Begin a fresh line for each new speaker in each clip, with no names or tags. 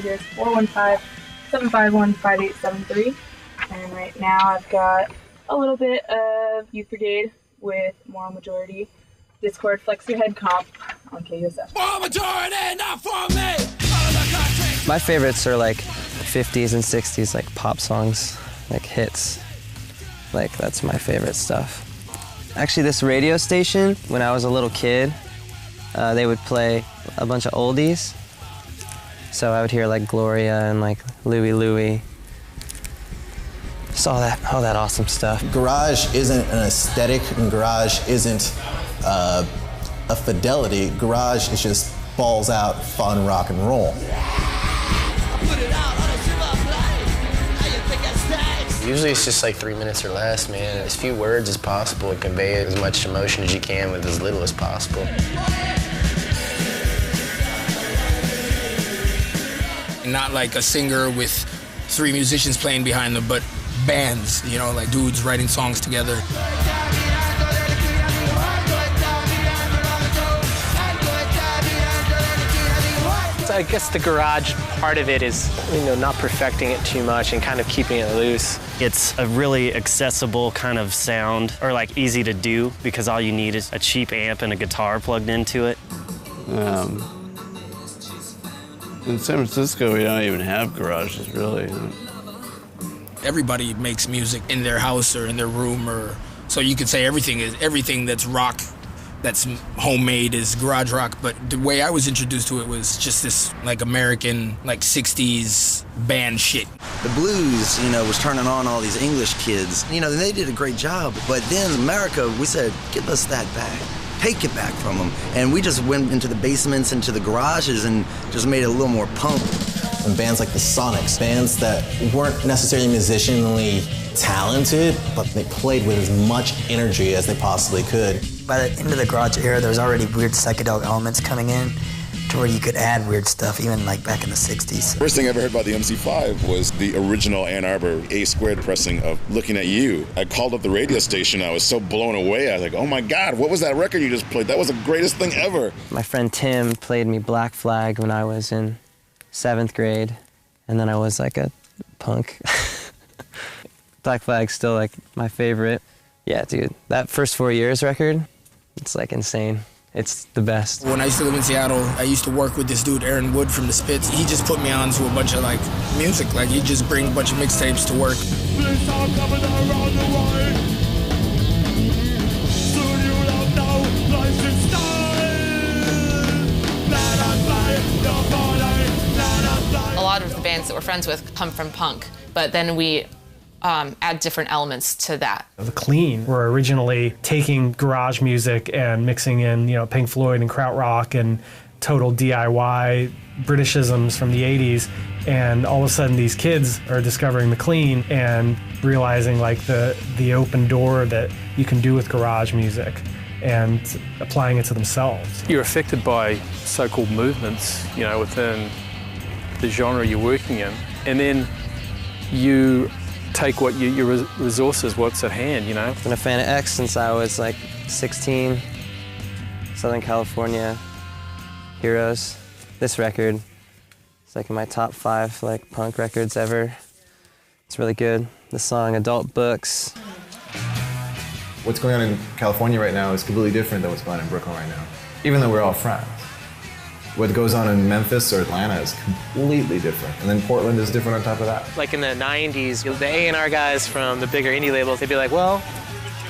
here is 415-751-5873. And right now I've got a little bit of Youth Brigade with Moral Majority, Discord, Flex Your Head Comp on KUSF.
Moral Majority, not for me!
My favorites are like 50s and 60s, like pop songs, like hits. Like, that's my favorite stuff. Actually, this radio station, when I was a little kid, they would play a bunch of oldies. So I would hear like Gloria and like Louie Louie. Just all that awesome stuff.
Garage isn't an aesthetic, and garage isn't a fidelity. Garage is just balls out, fun rock and roll.
Usually it's just like 3 minutes or less, man. As few words as possible. Convey as much emotion as you can with as little as possible.
Not like a singer with 3 musicians playing behind them, but bands, you know, like dudes writing songs together.
I guess the garage part of it is, not perfecting it too much and kind of keeping it loose.
It's a really accessible kind of sound, or like easy to do, because all you need is a cheap amp and a guitar plugged into it.
In San Francisco, we don't even have garages, really.
Everybody makes music in their house or in their room, or so you could say everything that's rock, that's homemade is garage rock. But the way I was introduced to it was just this like American, like 60s band shit.
The blues, was turning on all these English kids. They did a great job. But then America, we said, give us that back. Take it back from them. And we just went into the basements, into the garages, and just made it a little more punk.
And bands like the Sonics, bands that weren't necessarily musicianly talented, but they played with as much energy as they possibly could.
By the end of the garage era, there was already weird psychedelic elements coming in to where you could add weird stuff, even like back in the 60s.
First thing I ever heard about the MC5 was the original Ann Arbor A² pressing of Looking at You. I called up the radio station. I was so blown away. I was like, oh my God, what was that record you just played? That was the greatest thing ever.
My friend Tim played me Black Flag when I was in 7th grade, and then I was like a punk. Black Flag's still like my favorite. Yeah, dude, that first 4 years record, it's like insane. It's the best.
When I used to live in Seattle, I used to work with this dude, Aaron Wood from the Spits. He just put me on to a bunch of like music. Like he'd just bring a bunch of mixtapes to work.
A lot of the bands that we're friends with come from punk, but then we add different elements to that.
The Clean were originally taking garage music and mixing in, Pink Floyd and krautrock and total DIY Britishisms from the 80s, and all of a sudden these kids are discovering the Clean and realizing like the open door that you can do with garage music and applying it to themselves.
You're affected by so-called movements, within the genre you're working in, and then you take what your resources, what's at hand,
I've been a fan of X since I was like 16. Southern California, Heroes. This record, it's like in my top 5 like punk records ever. It's really good. The song Adult Books.
What's going on in California right now is completely different than what's going on in Brooklyn right now, even though we're all friends. What goes on in Memphis or Atlanta is completely different. And then Portland is different on top of that.
Like in the 90s, the A&R guys from the bigger indie labels, they'd be like, well,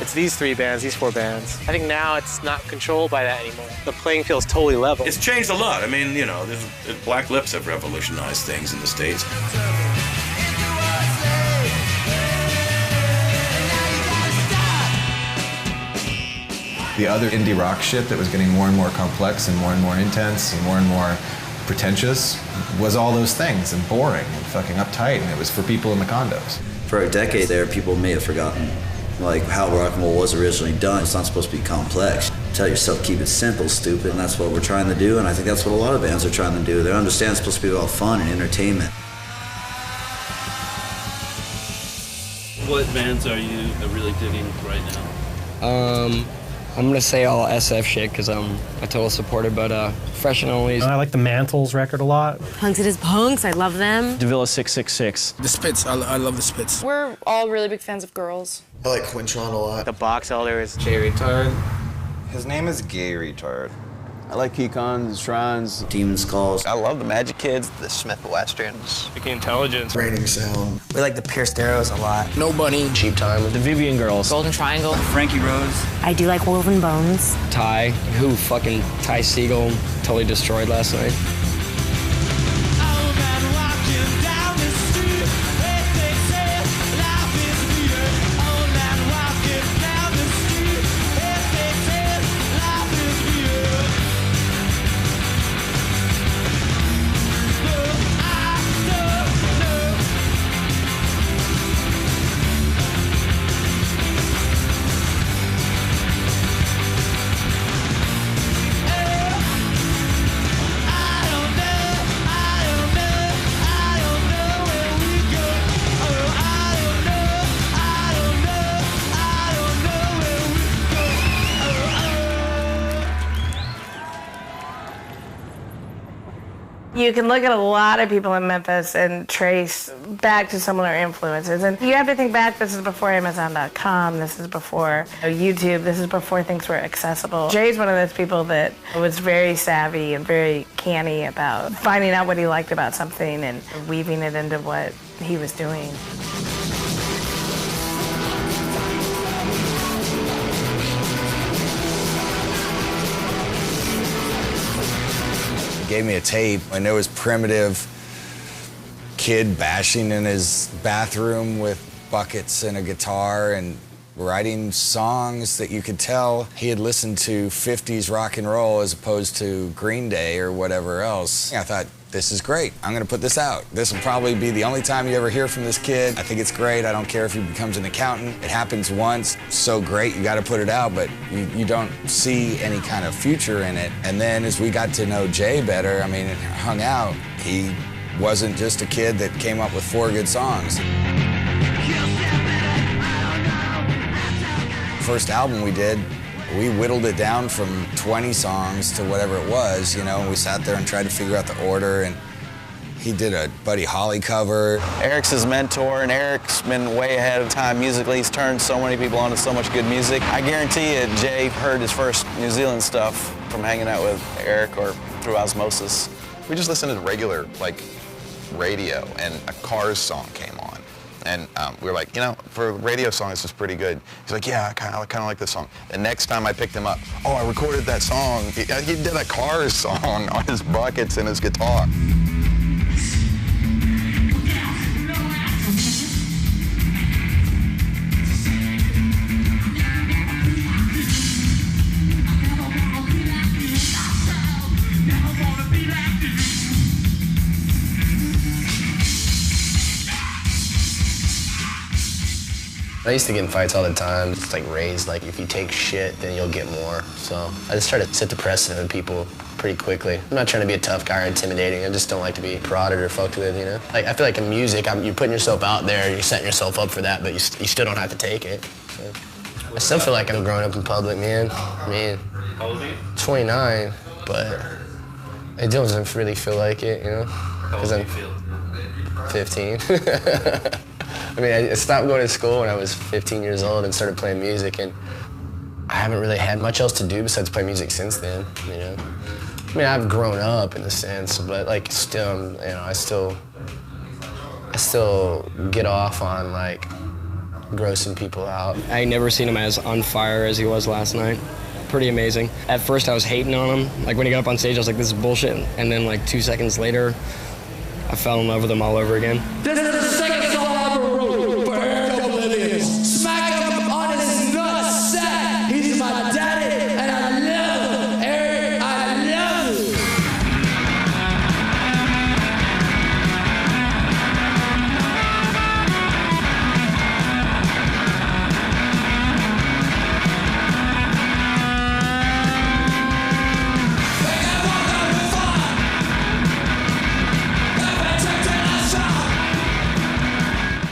it's these 3 bands, these 4 bands. I think now it's not controlled by that anymore. The playing field's totally level.
It's changed a lot. I mean, Black Lips have revolutionized things in the States.
The other indie rock shit that was getting more and more complex and more intense and more pretentious was all those things, and boring and fucking uptight, and it was for people in the condos.
For a decade there, people may have forgotten like how rock and roll was originally done. It's not supposed to be complex. Tell yourself, keep it simple, stupid, and that's what we're trying to do, and I think that's what a lot of bands are trying to do. They understand it's supposed to be about fun and entertainment.
What bands are you really digging right now?
I'm gonna say all SF shit because I'm a total supporter, but Fresh and Only's.
I like the Mantles record a lot.
Punks It Is Punks, I love them.
Davila 666. The Spits, I love the Spits.
We're all really big fans of Girls.
I like Quintron a lot.
The Box Elders.
Jay Reatard.
His name is Jay Reatard.
I like Keycons, Shrines,
Demon Skulls.
I love the Magic Kids, the Smith Westerns.
The Intelligence.
Raining Sound.
We like the Pierced Arrows a lot.
No Bunny.
Cheap Time. The Vivian Girls.
Golden Triangle.
Frankie Rose.
I do like Woven Bones.
Ty. Who fucking Ty Siegel totally destroyed last night.
You can look at a lot of people in Memphis and trace back to similar influences. And you have to think back, this is before Amazon.com, this is before YouTube, this is before things were accessible. Jay's one of those people that was very savvy and very canny about finding out what he liked about something and weaving it into what he was doing.
Gave me a tape, and there was primitive kid bashing in his bathroom with buckets and a guitar and writing songs that you could tell he had listened to 50s rock and roll as opposed to Green Day or whatever else. I thought, this is great. I'm gonna put this out. This will probably be the only time you ever hear from this kid. I think it's great. I don't care if he becomes an accountant. It happens once, so great, you gotta put it out, but you don't see any kind of future in it. And then as we got to know Jay better, I mean, hung out, he wasn't just a kid that came up with 4 good songs. First album we did, we whittled it down from 20 songs to whatever it was, you know, and we sat there and tried to figure out the order, and he did a Buddy Holly cover.
Eric's his mentor, and Eric's been way ahead of time musically. He's turned so many people onto so much good music. I guarantee you, Jay heard his first New Zealand stuff from hanging out with Eric or through osmosis.
We just listened to regular, like, radio, and a Cars song came on. And we were like, you know, for a radio song, this is pretty good. He's like, yeah, I kind of like this song. The next time I picked him up, oh, I recorded that song. He did a Cars song on his buckets and his guitar.
I used to get in fights all the time. It's like raised, like if you take shit, then you'll get more. So I just try to set the precedent with people pretty quickly. I'm not trying to be a tough guy or intimidating. I just don't like to be prodded or fucked with, you know? Like I feel like in music, you're putting yourself out there, you're setting yourself up for that, but you still don't have to take it. So I still feel like I'm growing up in public, man. I mean, how old are you? 29, but it doesn't really feel like it, you know? How old do you feel? 15. I mean, I stopped going to school when I was 15 years old and started playing music, and I haven't really had much else to do besides play music since then, you know? I mean, I've grown up in a sense, but like still, you know, I still get off on like grossing people out. I never seen him as on fire as he was last night. Pretty amazing. At first I was hating on him. Like when he got up on stage, I was like, this is bullshit. And then like 2 seconds later, I fell in love with him all over again.
This is the second song I ever wrote for Eric Oblivious. Smack him on his nutsack. He's my daddy, and I love him. Eric, I love you.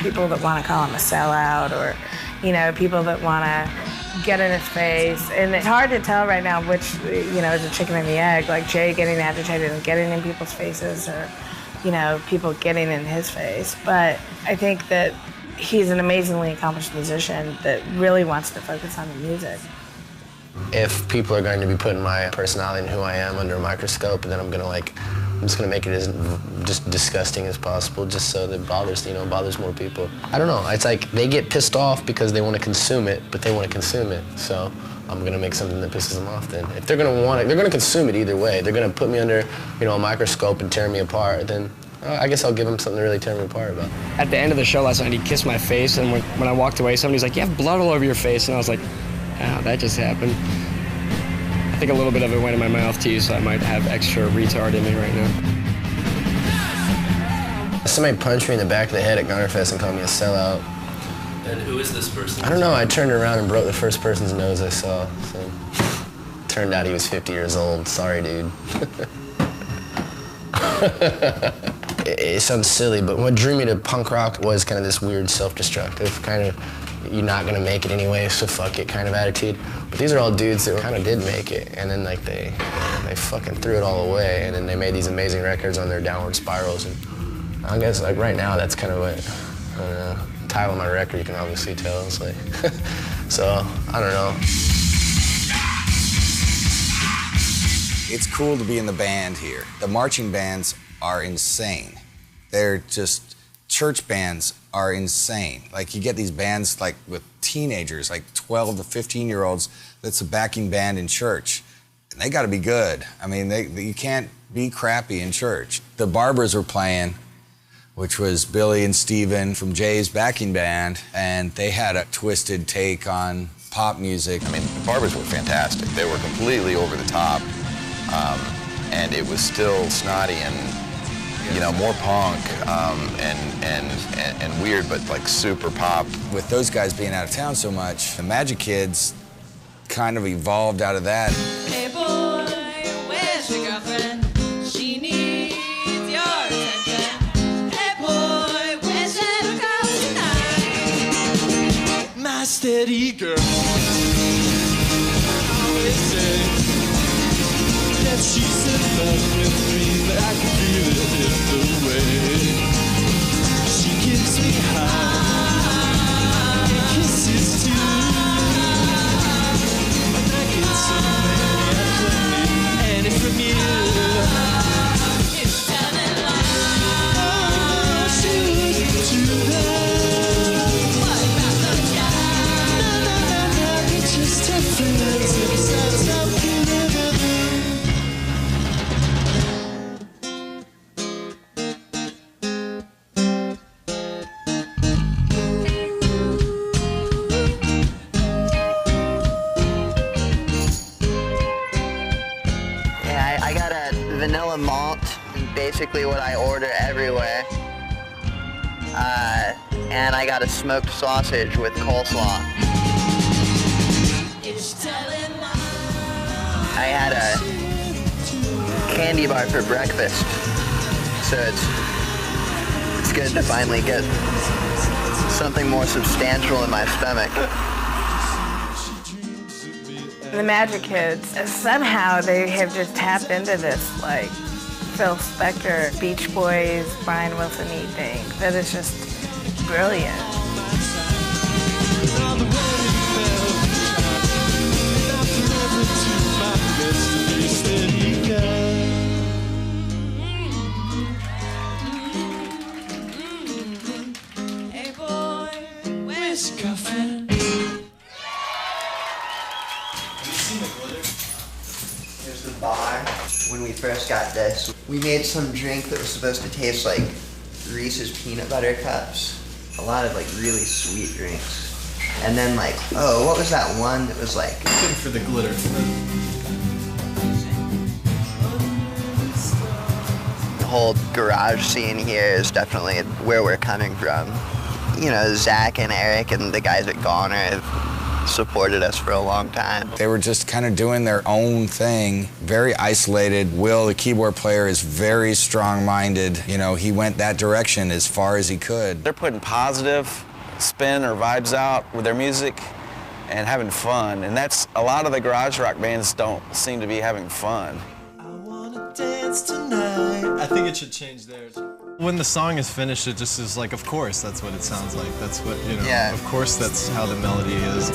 People that want to call him a sellout, or, you know, people that want to get in his face. And it's hard to tell right now which, you know, is the chicken and the egg, like Jay getting agitated and getting in people's faces, or, you know, people getting in his face. But I think that he's an amazingly accomplished musician that really wants to focus on the music.
If people are going to be putting my personality and who I am under a microscope, then I'm just gonna make it as just disgusting as possible, just so that it bothers, you know, bothers more people. I don't know, it's like they get pissed off because they want to consume it, but they want to consume it. So I'm gonna make something that pisses them off then. If they're gonna want it, they're gonna consume it either way. They're gonna put me under, you know, a microscope and tear me apart, then I guess I'll give them something to really tear me apart about.
At the end of the show last night, he kissed my face, and when I walked away, somebody's like, "You have blood all over your face," and I was like, "Ah, that just happened." I think a little bit of it went in my mouth too, so I might have extra retard in me right now.
Somebody punched me in the back of the head at Gunnerfest and called me a sellout.
And who is this person?
I don't know, I turned around and broke the first person's nose I saw. So. Turned out he was 50 years old. Sorry, dude. It sounds silly, but what drew me to punk rock was kind of this weird self-destructive kind of, you're not gonna make it anyway, so fuck it kind of attitude. But these are all dudes that kind of did make it, and then like they fucking threw it all away, and then they made these amazing records on their downward spirals. And I guess like right now, that's kind of what, I don't know, the title of my record, you can obviously tell. It's like, so I don't know.
It's cool to be in the band here. The marching bands are insane. They're just, church bands are insane. Like you get these bands like with teenagers, like 12 to 15-year-olds, that's a backing band in church. And they gotta be good. I mean, you can't be crappy in church. The Barbers were playing, which was Billy and Steven from Jay's backing band, and they had a twisted take on pop music.
I mean, the Barbers were fantastic. They were completely over the top, and it was still snotty and, you know, more punk and weird, but like super pop.
With those guys being out of town so much, the Magic Kids kind of evolved out of that.
Hey boy, where's your girlfriend? She needs your attention. Hey boy, where's that girl tonight? My steady girl. I always say that she's in love with me, but I can feel it in the way she gives me high kisses too. And I get so many from you. It's telling lies. Oh, she wouldn't do that. What about the guy? No, we're just her friends. It's not something we ever do.
I got a vanilla malt, basically what I order everywhere. And I got a smoked sausage with coleslaw. I had a candy bar for breakfast, so it's good to finally get something more substantial in my stomach.
The Magic Kids, somehow they have just tapped into this, like, Phil Spector, Beach Boys, Brian Wilson-y thing that is just brilliant.
Hey boy, where's your girlfriend?
Here's the bar. When we first got this, we made some drink that was supposed to taste like Reese's peanut butter cups. A lot of like really sweet drinks. And then like, oh, what was that one that was like...
Looking for the glitter.
The whole garage scene here is definitely where we're coming from. You know, Zach and Eric and the guys at Goner have supported us for a long time.
They were just kind of doing their own thing, very isolated. Will, the keyboard player, is very strong-minded. You know, he went that direction as far as he could.
They're putting positive spin or vibes out with their music, and having fun. And that's, a lot of the garage rock bands don't seem to be having fun.
Dance tonight. I think it should change there. When the song is finished, it just is like, of course, that's what it sounds like. That's what, you know,
Yeah.
of course that's how the melody is.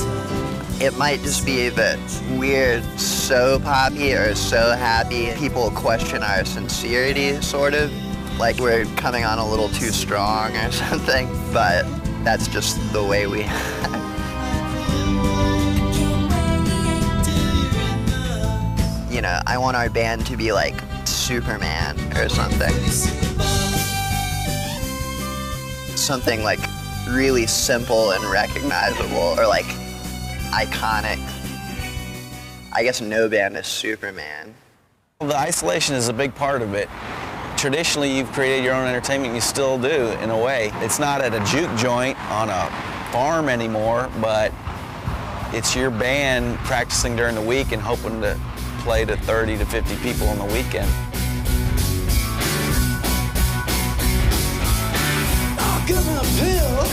It might just be that we're so poppy or so happy, people question our sincerity, sort of. Like we're coming on a little too strong or something, but that's just the way we You know, I want our band to be like Superman or something. Something like really simple and recognizable or like iconic. I guess no band is Superman.
The isolation is a big part of it. Traditionally, you've created your own entertainment, you still do, in a way. It's not at a juke joint on a farm anymore, but it's your band practicing during the week and hoping to play to 30 to 50 people on the weekend.
Now give me a pill,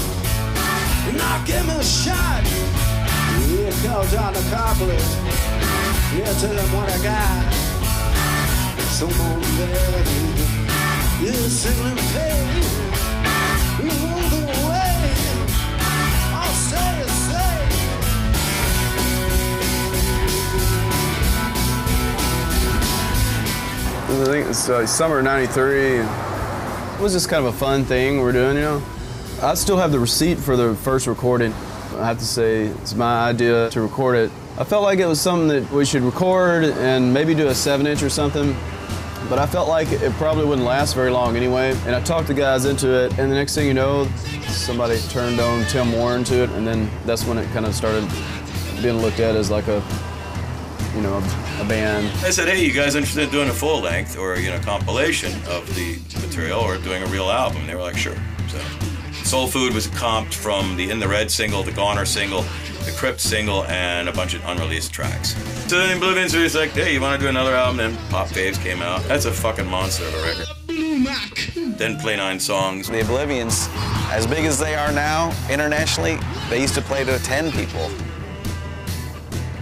now give me a shot. Here comes out the cobbler, here tell them what I got. So on baby, you're singing pain, you won't go away, I'll say it, say.
I think it's summer '93. It was just kind of a fun thing we're doing, you know. I still have the receipt for the first recording. I have to say it's my idea to record it. I felt like it was something that we should record and maybe do a 7-inch or something. But I felt like it probably wouldn't last very long anyway. And I talked the guys into it, and the next thing you know, somebody turned on Tim Warren to it, and then that's when it kind of started being looked at as like a, you know, a band.
I said, hey, you guys interested in doing a full length or, you know, compilation of the material or doing a real album? And they were like, sure. So Soul Food was comped from the In the Red single, the Goner single, the Crypt single, and a bunch of unreleased tracks. So then Oblivions was like, hey, you want to do another album? Then Pop Faves came out. That's a fucking monster of a record. Then play 9 songs.
The Oblivions, as big as they are now, internationally, they used to play to 10 people.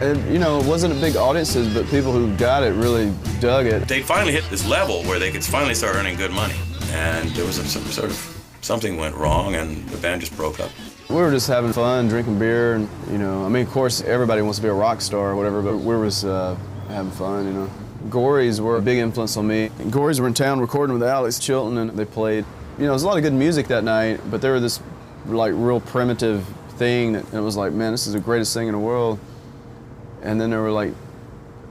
And, you know, it wasn't a big audiences, but people who got it really dug it.
They finally hit this level where they could finally start earning good money. And there was some sort of, something went wrong and the band just broke up.
We were just having fun, drinking beer, and, you know, I mean, of course, everybody wants to be a rock star or whatever, but we were just having fun, you know. Gories were a big influence on me. Gories were in town recording with Alex Chilton, and they played. You know, there was a lot of good music that night, but they were this, like, real primitive thing, and it was like, man, this is the greatest thing in the world. And then there were, like,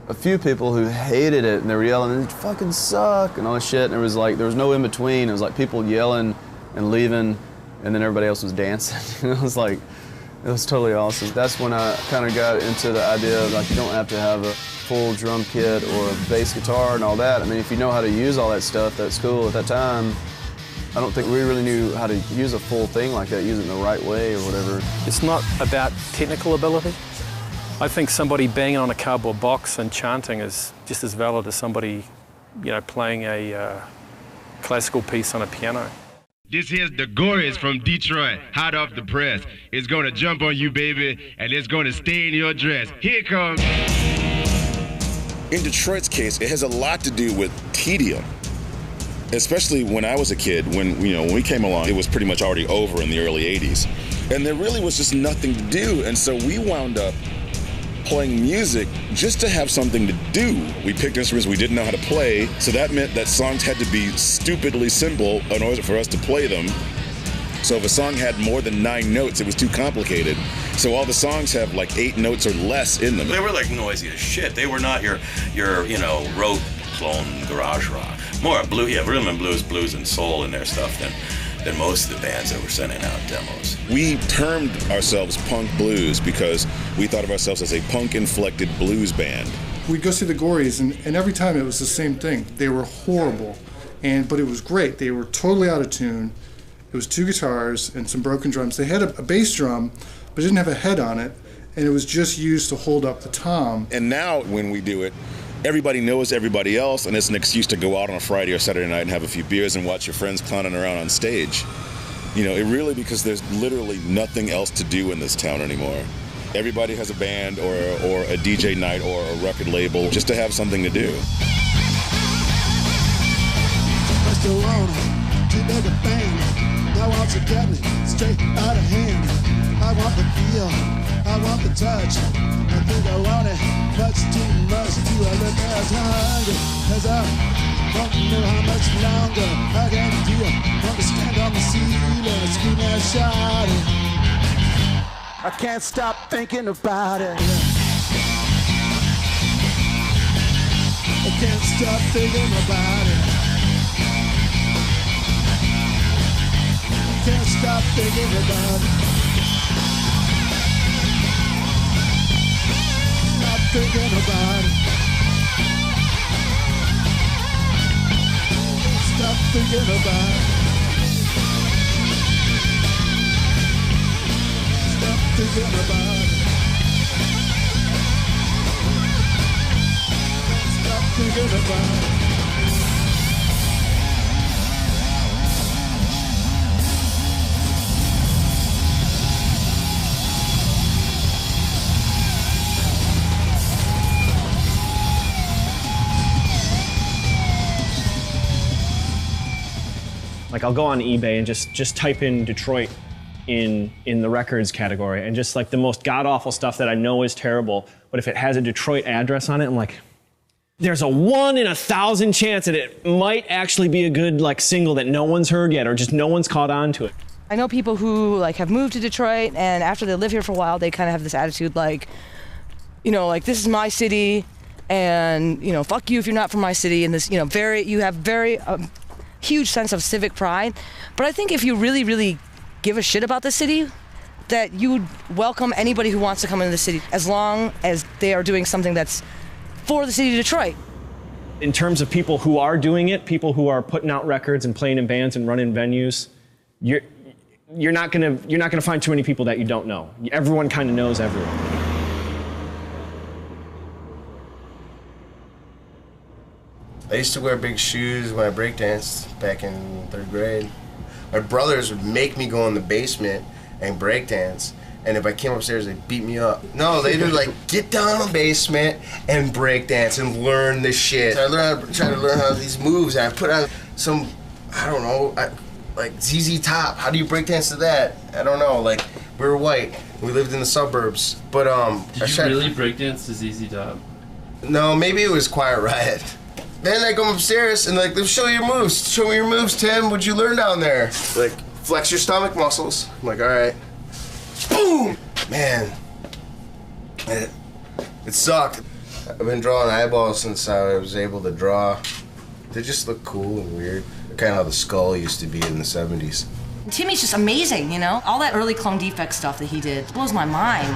a few people who hated it, and they were yelling, it fucking suck, and all this shit, and there was no in-between. It was like people yelling and leaving, and then everybody else was dancing. It was like, it was totally awesome. That's when I kind of got into the idea of, like, you don't have to have a full drum kit or a bass guitar and all that. I mean, if you know how to use all that stuff, that's cool. At that time, I don't think we really knew how to use a full thing like that, use it in the right way or whatever.
It's not about technical ability. I think somebody banging on a cardboard box and chanting is just as valid as somebody, you know, playing a classical piece on a piano.
This here's the Gories from Detroit, hot off the press. It's gonna jump on you, baby, and it's gonna stay in your dress. Here it comes.
In Detroit's case, it has a lot to do with tedium. Especially when I was a kid, when we came along, it was pretty much already over in the early 80s. And there really was just nothing to do, and so we wound up playing music just to have something to do. We picked instruments we didn't know how to play, so that meant that songs had to be stupidly simple in order for us to play them. So if a song had more than 9 notes, it was too complicated. So all the songs have like 8 notes or less in them.
They were like noisy as shit. They were not your you know, rote clone garage rock. More rhythm and blues and soul in their stuff than most of the bands that were sending out demos.
We termed ourselves punk blues because we thought of ourselves as a punk-inflected blues band.
We'd go see the Gories, and every time it was the same thing. They were horrible, but it was great. They were totally out of tune. It was 2 guitars and some broken drums. They had a bass drum, but it didn't have a head on it, and it was just used to hold up the tom.
And now when we do it, everybody knows everybody else, and it's an excuse to go out on a Friday or Saturday night and have a few beers and watch your friends clowning around on stage. You know, it really, because there's literally nothing else to do in this town anymore. Everybody has a band or a DJ night or a record label just to have something to do.
I still wanna keep making bang. I want to get me straight out of hand. I want the feel, I want the touch. I think I want it much too much. Do I look as hungry as I don't know how much longer I can feel. Want to stand on the ceiling and scream and shout it. I can't stop thinking about it. I can't stop thinking about it. Can't stop thinking about it. Stop thinking about it. Stop thinking about it. Stop thinking about it. Stop thinking about it.
Like I'll go on eBay and just type in Detroit in the records category, and just like the most god-awful stuff that I know is terrible, but if it has a Detroit address on it, I'm like, there's a 1 in 1,000 chance that it might actually be a good like single that no one's heard yet, or just no one's caught on to it.
I know people who like have moved to Detroit, and after they live here for a while, they kind of have this attitude like, you know, like this is my city, and you know, fuck you if you're not from my city, and this, you know, you have very huge sense of civic pride. But I think if you really, really give a shit about the city, that you would welcome anybody who wants to come into the city, as long as they are doing something that's for the city of Detroit.
In terms of people who are doing it, people who are putting out records and playing in bands and running venues, you're not gonna find too many people that you don't know. Everyone kind of knows everyone.
I used to wear big shoes when I breakdanced back in 3rd grade. My brothers would make me go in the basement and breakdance, and if I came upstairs, they'd beat me up. No, they'd like, get down in the basement and breakdance and learn this shit. So I tried to learn how these moves, and I put on some, I don't know, like ZZ Top. How do you breakdance to that? I don't know, like, we were white, we lived in the suburbs, but
Did you really breakdance to ZZ Top?
No, maybe it was Quiet Riot. Then I come upstairs and like, let's show you your moves. Show me your moves, Tim. What'd you learn down there? Like, flex your stomach muscles. I'm like, all right. Boom! Man, it sucked. I've been drawing eyeballs since I was able to draw. They just look cool and weird. Kind of how the skull used to be in the 70s.
Timmy's just amazing, you know? All that early Clone Defect stuff that he did blows my mind.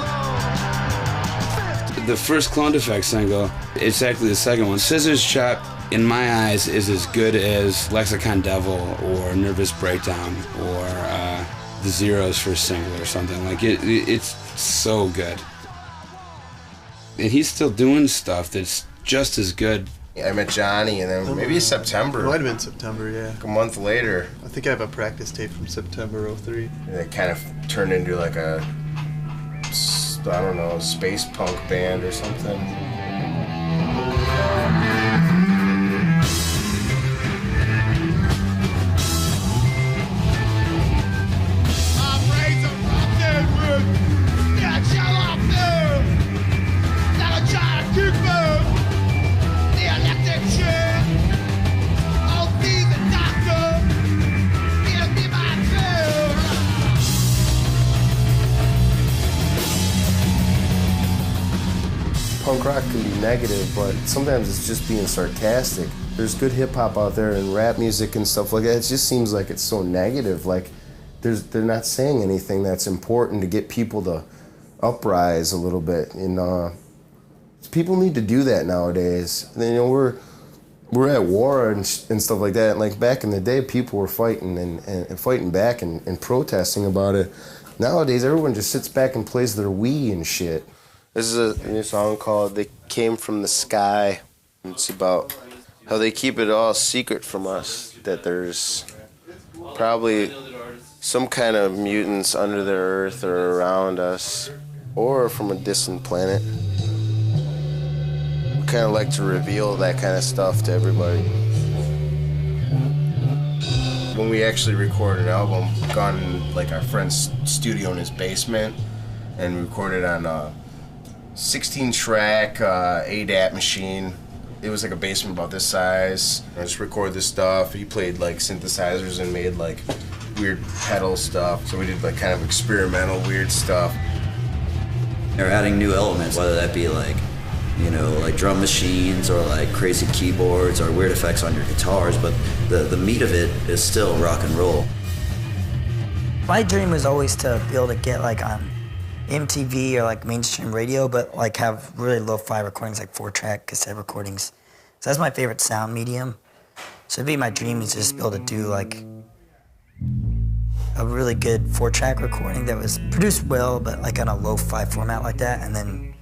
The first Clone Defect single, it's actually the second one. Scissors Chop, in my eyes, is as good as Lexicon Devil or Nervous Breakdown or The Zeros first single or something. Like, it's so good. And he's still doing stuff that's just as good.
I met Johnny, and then maybe September.
It might have been September, yeah.
Like a month later.
I think I have a practice tape from September '03.
And it kind of turned into like a, I don't know, space punk band or something. Punk rock can be negative, but sometimes it's just being sarcastic. There's good hip-hop out there and rap music and stuff like that. It just seems like it's so negative. Like, they're not saying anything that's important to get people to uprise a little bit. And people need to do that nowadays. You know, we're at war and stuff like that. Like, back in the day, people were fighting and fighting back and protesting about it. Nowadays, everyone just sits back and plays their Wii and shit. This is a new song called They Came From the Sky. It's about how they keep it all secret from us, that there's probably some kind of mutants under the earth or around us, or from a distant planet. We kind of like to reveal that kind of stuff to everybody. When we actually record an album, we've gone in like our friend's studio in his basement and recorded on a 16-track ADAT machine. It was like a basement about this size. I just recorded this stuff. He played like synthesizers and made like weird pedal stuff. So we did like kind of experimental weird stuff.
They're adding new elements, whether that be like, you know, like drum machines or like crazy keyboards or weird effects on your guitars, but the meat of it is still rock and roll.
My dream was always to be able to get like on MTV or like mainstream radio, but like have really lo-fi recordings, like 4-track cassette recordings. So that's my favorite sound medium. So it'd be my dream is just be able to do like a really good 4-track recording that was produced well, but like on a lo-fi format like that, and then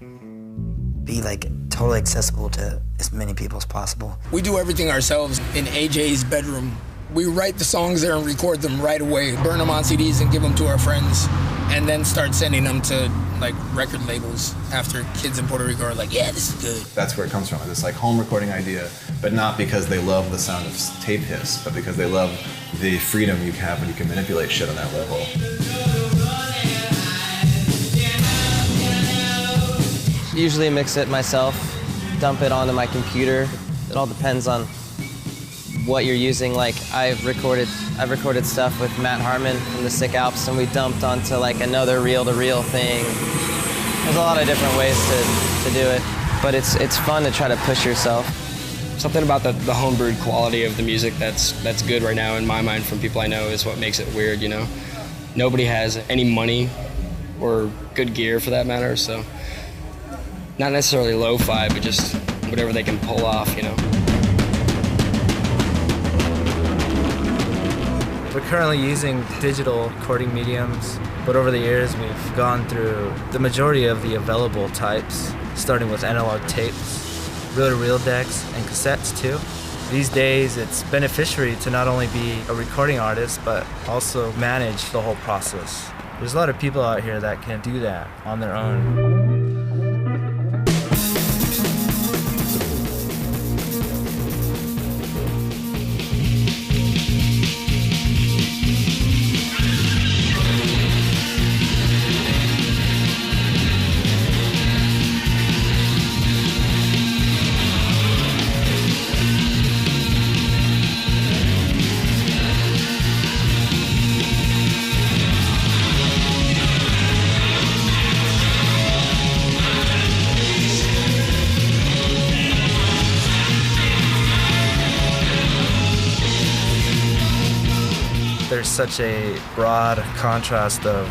be like totally accessible to as many people as possible.
We do everything ourselves in AJ's bedroom. We write the songs there and record them right away, burn them on CDs and give them to our friends, and then start sending them to like record labels after kids in Puerto Rico are like, yeah, this is good.
That's where it comes from, this like home recording idea, but not because they love the sound of tape hiss, but because they love the freedom you have when you can manipulate shit on that level.
Usually mix it myself, dump it onto my computer. It all depends on what you're using. Like I've recorded stuff with Matt Harmon from the Sick Alps, and we dumped onto like another reel-to-reel thing. There's a lot of different ways to do it, but it's fun to try to push yourself.
Something about the homebrewed quality of the music that's good right now in my mind from people I know is what makes it weird, you know? Nobody has any money or good gear for that matter, so not necessarily lo-fi, but just whatever they can pull off, you know?
We're currently using digital recording mediums, but over the years we've gone through the majority of the available types, starting with analog tapes, reel-to-reel decks, and cassettes too. These days it's beneficiary to not only be a recording artist, but also manage the whole process. There's a lot of people out here that can do that on their own. There's such a broad contrast of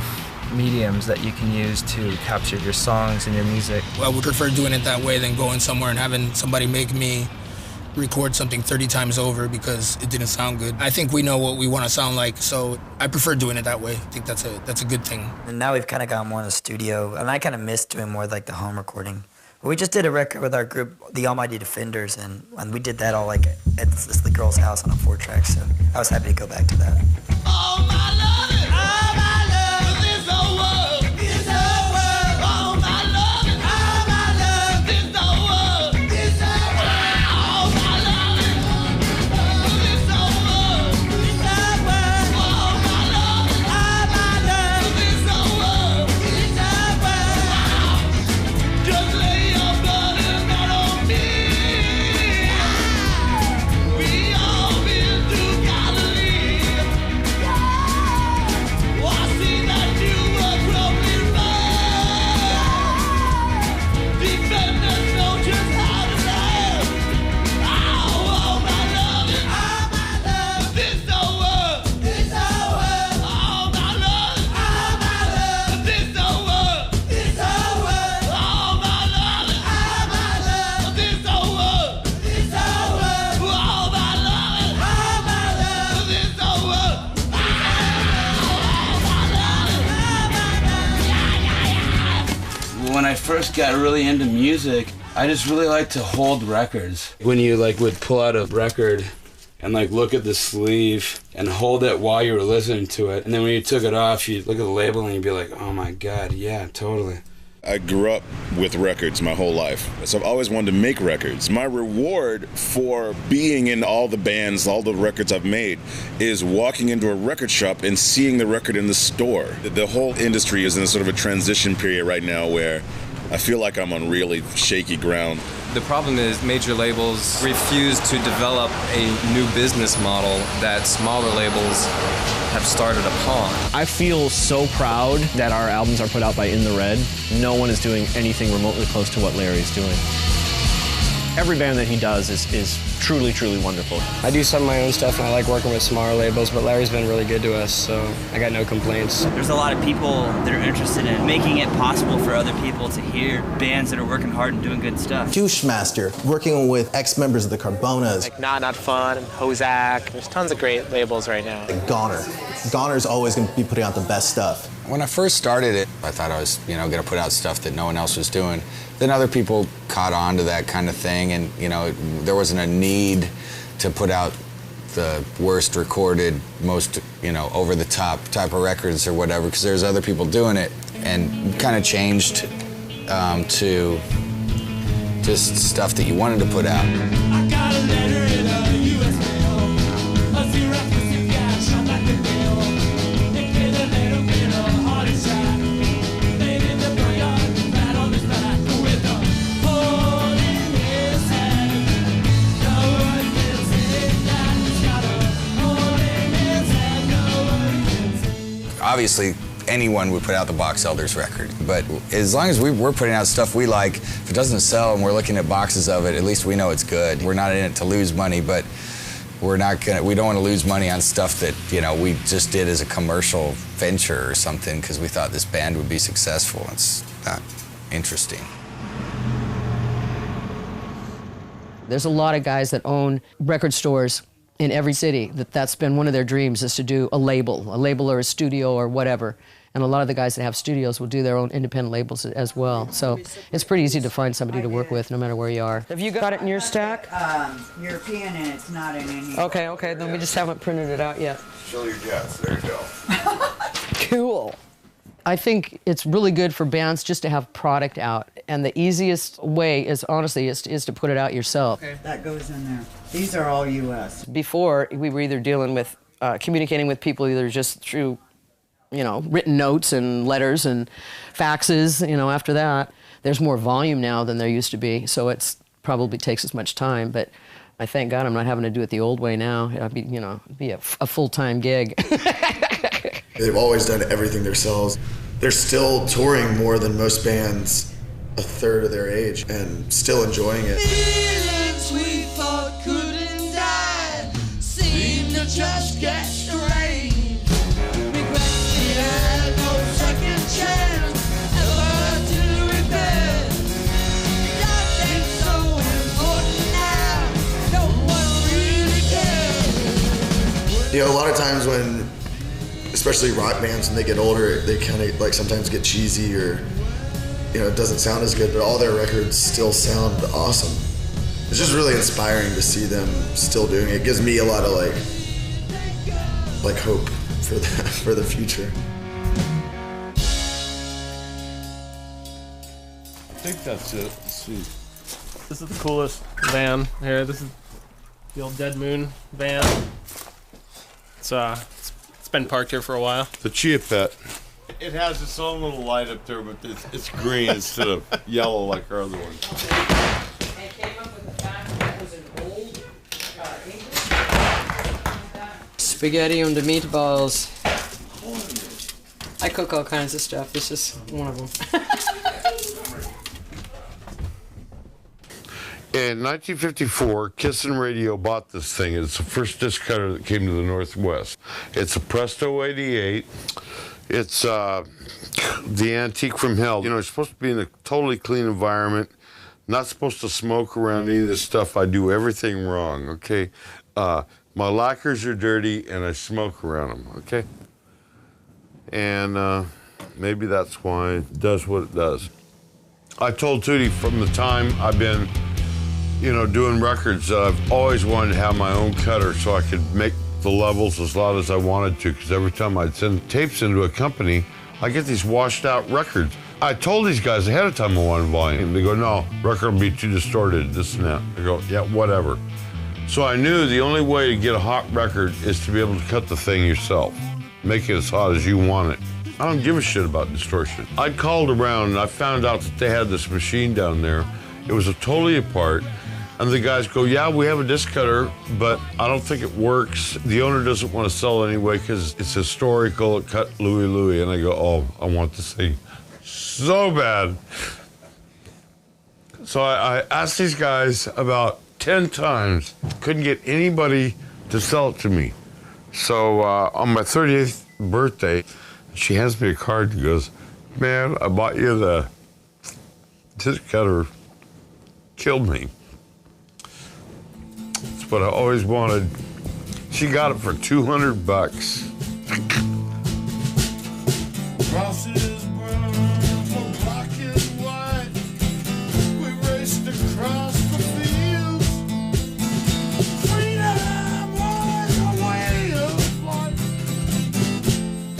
mediums that you can use to capture your songs and your music.
I would prefer doing it that way than going somewhere and having somebody make me record something 30 times over because it didn't sound good. I think we know what we want to sound like, so I prefer doing it that way. I think that's a good thing.
And now we've kind of gone more in the studio, and I kind of miss doing more like the home recording. We just did a record with our group, the Almighty Defenders, and we did that all like at the girl's house on a 4-track, so I was happy to go back to that.
When I first got really into music, I just really liked to hold records. When you like would pull out a record and like look at the sleeve and hold it while you were listening to it, and then when you took it off, you'd look at the label and you'd be like, oh my God, yeah, totally.
I grew up with records my whole life, so I've always wanted to make records. My reward for being in all the bands, all the records I've made, is walking into a record shop and seeing the record in the store. The whole industry is in a sort of a transition period right now where I feel like I'm on really shaky ground.
The problem is major labels refuse to develop a new business model that smaller labels have started upon.
I feel so proud that our albums are put out by In the Red. No one is doing anything remotely close to what Larry's doing. Every band that he does is truly, truly wonderful.
I do some of my own stuff and I like working with smaller labels, but Larry's been really good to us, so I got no complaints.
There's a lot of people that are interested in making it possible for other people to hear bands that are working hard and doing good stuff.
Douchemaster, working with ex-members of the Carbonas.
Like Not Fun, Hozak. There's tons of great labels right now.
Goner. Goner's always going to be putting out the best stuff.
When I first started it, I thought I was, going to put out stuff that no one else was doing. Then other people caught on to that kind of thing, and, there wasn't a need to put out the worst recorded, most, over-the-top type of records or whatever, because there's other people doing it, and kind of changed to just stuff that you wanted to put out.
I got a letter in a U.S. mail. A few references got shot like the mail. They killed a little bit of heart attack. They did the brilliant flat on his back with a hole in his head. No one can say that he's got a hole in his head. No one can say.
Obviously, anyone would put out the Box Elders record, but as long as we're putting out stuff we like, if it doesn't sell and we're looking at boxes of it, at least we know it's good. We're not in it to lose money, but we don't want to lose money on stuff that, we just did as a commercial venture or something because we thought this band would be successful. It's not interesting.
There's a lot of guys that own record stores in every city that's been one of their dreams, is to do a label or a studio or whatever. And a lot of the guys that have studios will do their own independent labels as well. So it's pretty easy to find somebody to work with no matter where you are. Have you got it in your stack?
European, and it's not in any.
Okay, then we just haven't printed it out yet.
Show your jets, there you go.
Cool. I think it's really good for bands just to have product out. And the easiest way is, honestly, is to put it out yourself.
Okay. That goes in there. These are all U.S.
Before, we were either dealing with, communicating with people either just through, written notes and letters and faxes, after that. There's more volume now than there used to be, so it's probably takes as much time, but I thank God I'm not having to do it the old way now. It'd be a full-time gig.
They've always done everything themselves. They're still touring more than most bands a third of their age and still enjoying it.
Feelings we thought couldn't die seem to just get strange. Regrets we had no second chance ever to repent. Nothing's so important now, no one really cares.
A lot of times when, especially rock bands, when they get older, they kind of sometimes get cheesy or it doesn't sound as good, but all their records still sound awesome. It's just really inspiring to see them still doing it. It gives me a lot of hope for the future.
I think that's it. Let's see. This is the coolest van here. This is the old Dead Moon van. It's been parked here for a while.
The Chia Pet. It has its own little light up there, but it's green instead of yellow like our other ones.
They came up with the fact that was an old English. Spaghetti and the meatballs. I cook all kinds of stuff. This is one of them.
In 1954, Kissin' Radio bought this thing. It's the first disc cutter that came to the Northwest. It's a Presto 88. It's the antique from hell. It's supposed to be in a totally clean environment. Not supposed to smoke around any of this stuff. I do everything wrong, okay? My lockers are dirty and I smoke around them, okay? And maybe that's why it does what it does. I told Tootie from the time I've been, doing records, I've always wanted to have my own cutter so I could make the levels as loud as I wanted to, because every time I'd send tapes into a company, I get these washed out records. I told these guys ahead of time I wanted volume. They go, no, record will be too distorted, this and that. I go, yeah, whatever. So I knew the only way to get a hot record is to be able to cut the thing yourself. Make it as hot as you want it. I don't give a shit about distortion. I called around and I found out that they had this machine down there. It was totally apart. And the guys go, yeah, we have a disc cutter, but I don't think it works. The owner doesn't want to sell it anyway because it's historical. It cut Louie Louie. And I go, oh, I want this thing so bad. So I asked these guys about 10 times. Couldn't get anybody to sell it to me. So on my 38th birthday, she hands me a card and goes, man, I bought you the disc cutter. Killed me. It's what I always wanted. She got it for $200.
Crosses burn for black and white. We raced across the fields. Freedom was a way of life.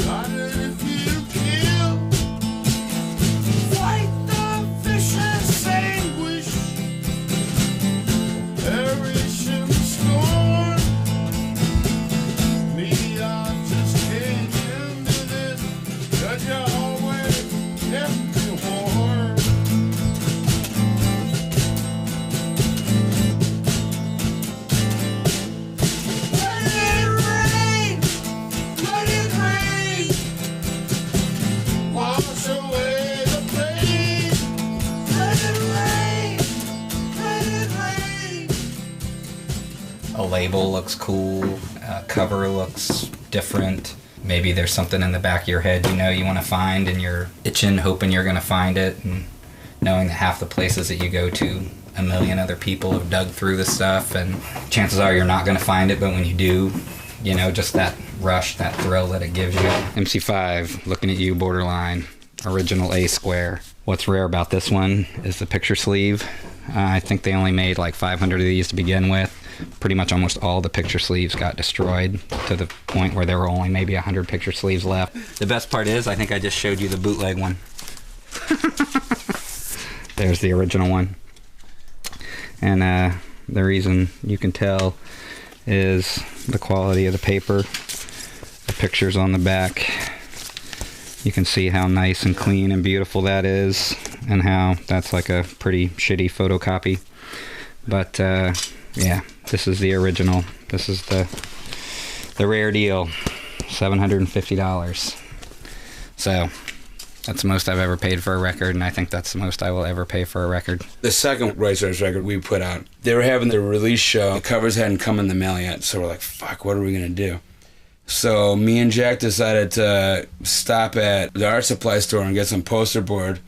Not if you kill. Fight the vicious anguish. Perish in scorn. Me, I just came into this. Cause you always kept me warm. Let it rain, let it rain. Wash away the pain. Let it rain, let it rain.
A label looks cool, a cover looks different. Maybe there's something in the back of your head you want to find, and you're itching, hoping you're going to find it, and knowing that half the places that you go to, a million other people have dug through the stuff, and chances are you're not going to find it, but when you do, just that rush, that thrill that it gives you. MC5, looking at you, borderline, original A square. What's rare about this one is the picture sleeve. I think they only made like 500 of these to begin with. Pretty much almost all the picture sleeves got destroyed to the point where there were only maybe 100 picture sleeves left. The best part is, I think I just showed you the bootleg one. There's the original one. And the reason you can tell is the quality of the paper, the pictures on the back. You can see how nice and clean and beautiful that is, and how that's like a pretty shitty photocopy. But yeah, this is the original. This is the rare deal, $750. So that's the most I've ever paid for a record, and I think that's the most I will ever pay for a record.
The second Right Stars record we put out, they were having their release show. The covers hadn't come in the mail yet, so we're like, fuck, what are we gonna do? So me and Jack decided to stop at the art supply store and get some poster board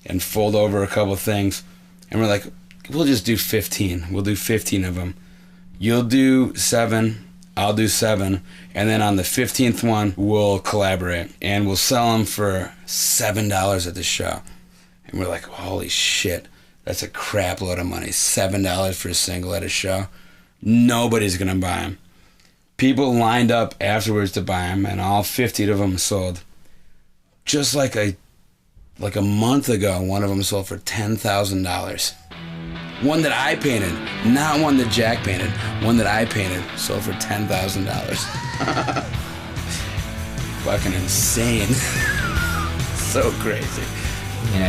and fold over a couple things. And we're like, we'll just do 15. We'll do 15 of them. You'll do 7, I'll do 7, and then on the 15th one, we'll collaborate. And we'll sell them for $7 at the show. And we're like, holy shit, that's a crap load of money. $7 for a single at a show. Nobody's gonna buy them. People lined up afterwards to buy them, and all 50 of them sold. Just like a month ago, one of them sold for $10,000. One that I painted, not one that Jack painted. One that I painted sold for $10,000. Fucking insane. So crazy.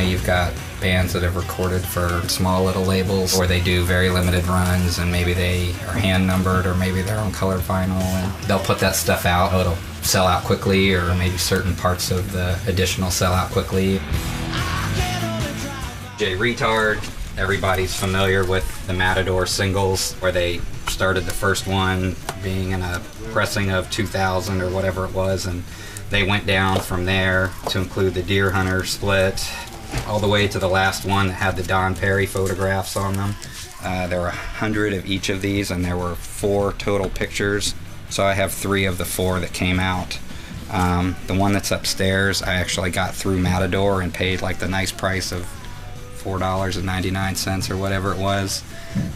You've got bands that have recorded for small little labels, or they do very limited runs, and maybe they are hand numbered, or maybe they're on colored vinyl, and they'll put that stuff out. It'll sell out quickly, or maybe certain parts of the additional sell out quickly. Jay Reatard, everybody's familiar with the Matador singles, where they started the first one being in a pressing of 2000 or whatever it was, and they went down from there to include the Deer Hunter split, all the way to the last one that had the Don Perry photographs on them. There were 100 of each of these, and there were 4 total pictures. So I have 3 of the 4 that came out. The one that's upstairs, I actually got through Matador and paid like the nice price of $4.99 or whatever it was.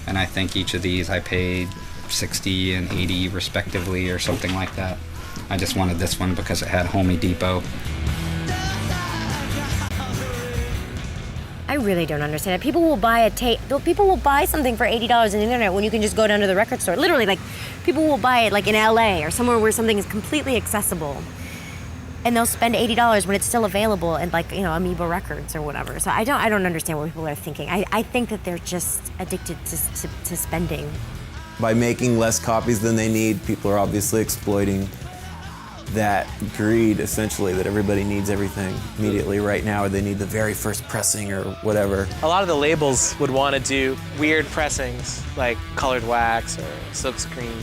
And I think each of these I paid $60 and $80 respectively, or something like that. I just wanted this one because it had Home Depot.
I really don't understand it. People will buy a tape. People will buy something for $80 on the internet when you can just go down to the record store. Literally, like, people will buy it like in LA or somewhere where something is completely accessible. And they'll spend $80 when it's still available in, like, you know, Amoeba Records or whatever. So I don't understand what people are thinking. I think that they're just addicted to spending.
By making less copies than they need, people are obviously exploiting that greed, essentially, that everybody needs everything immediately right now, or they need the very first pressing or whatever.
A lot of the labels would want to do weird pressings, like colored wax or silkscreen.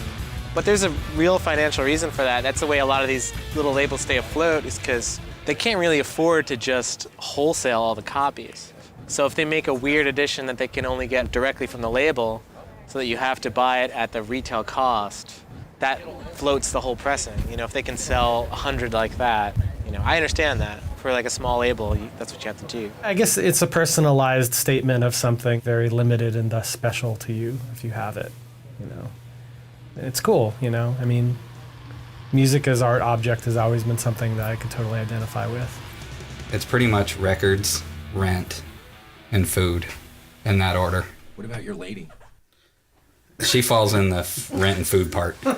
But there's a real financial reason for that. That's the way a lot of these little labels stay afloat, is because they can't really afford to just wholesale all the copies. So if they make a weird edition that they can only get directly from the label, so that you have to buy it at the retail cost, that floats the whole pressing. You know, if they can sell 100 like that, you know, I understand that. For like a small label, that's what you have to do.
I guess it's a personalized statement of something very limited and thus special to you if you have it, you know. And it's cool, you know. I mean, music as art object has always been something that I could totally identify with.
It's pretty much records, rent, and food in that order.
What about your lady?
She falls in the rent and food part.
I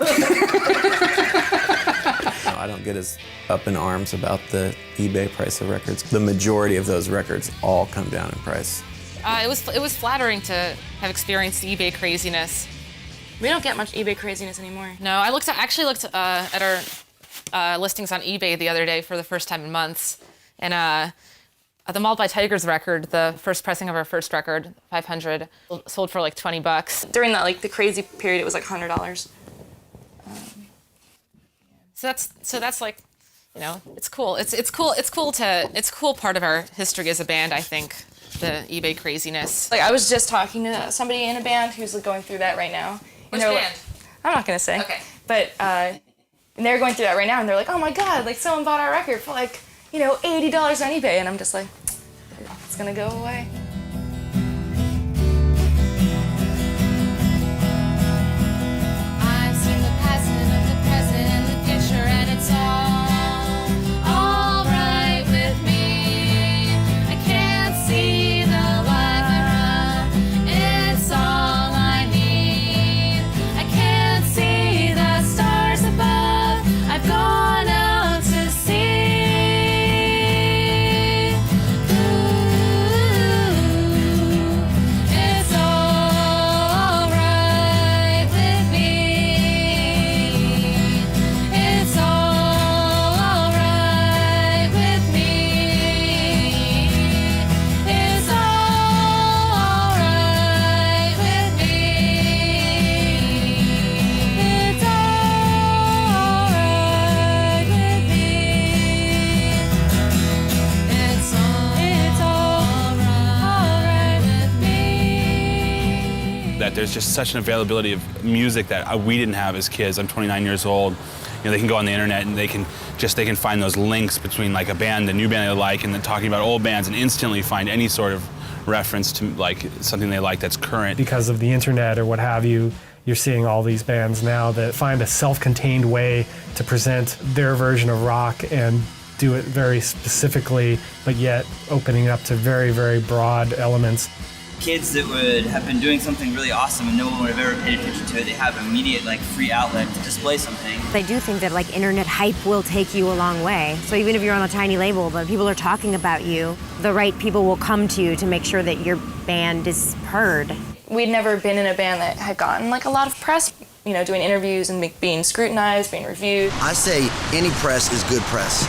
don't get as up in arms about the eBay price of records. The majority of those records all come down in price.
It was flattering to have experienced the eBay craziness.
We don't get much eBay craziness anymore.
No, I actually looked at our listings on eBay the other day for the first time in months, and the Mauled by Tigers record, the first pressing of our first record, 500, sold for like $20.
During that, like, the crazy period, it was like $100.
So that's like, you know, it's cool. It's cool part of our history as a band, I think, the eBay craziness.
Like, I was just talking to somebody in a band who's like going through that right now.
Which band?
I'm not gonna say.
Okay.
But and they're going through that right now, and they're like, oh my God, like someone bought our record for like, you know, $80 on eBay, and I'm just like, it's gonna go away.
I've seen the passing of the present and the future, and it's all right with me. I can't see the light, it's all I need. I can't see the stars above, I've gone out to sea. It's all right with me. It's all right with me. It's all right with me. It's all right with me. It's all right with me.
That there's just such an availability of music that we didn't have as kids. I'm 29 years old. You know, they can go on the internet and they can find those links between like a band, the new band they like, and then talking about old bands, and instantly find any sort of reference to like something they like that's current.
Because of the internet or what have you, you're seeing all these bands now that find a self-contained way to present their version of rock and do it very specifically, but yet opening up to very, very broad elements.
Kids that would have been doing something really awesome and no one would have ever paid attention to it, they have immediate like free outlet to display something.
I do think that like internet hype will take you a long way. So even if you're on a tiny label, but people are talking about you, the right people will come to you to make sure that your band is heard.
We'd never been in a band that had gotten like a lot of press, you know, doing interviews and being scrutinized, being reviewed.
I say any press is good press.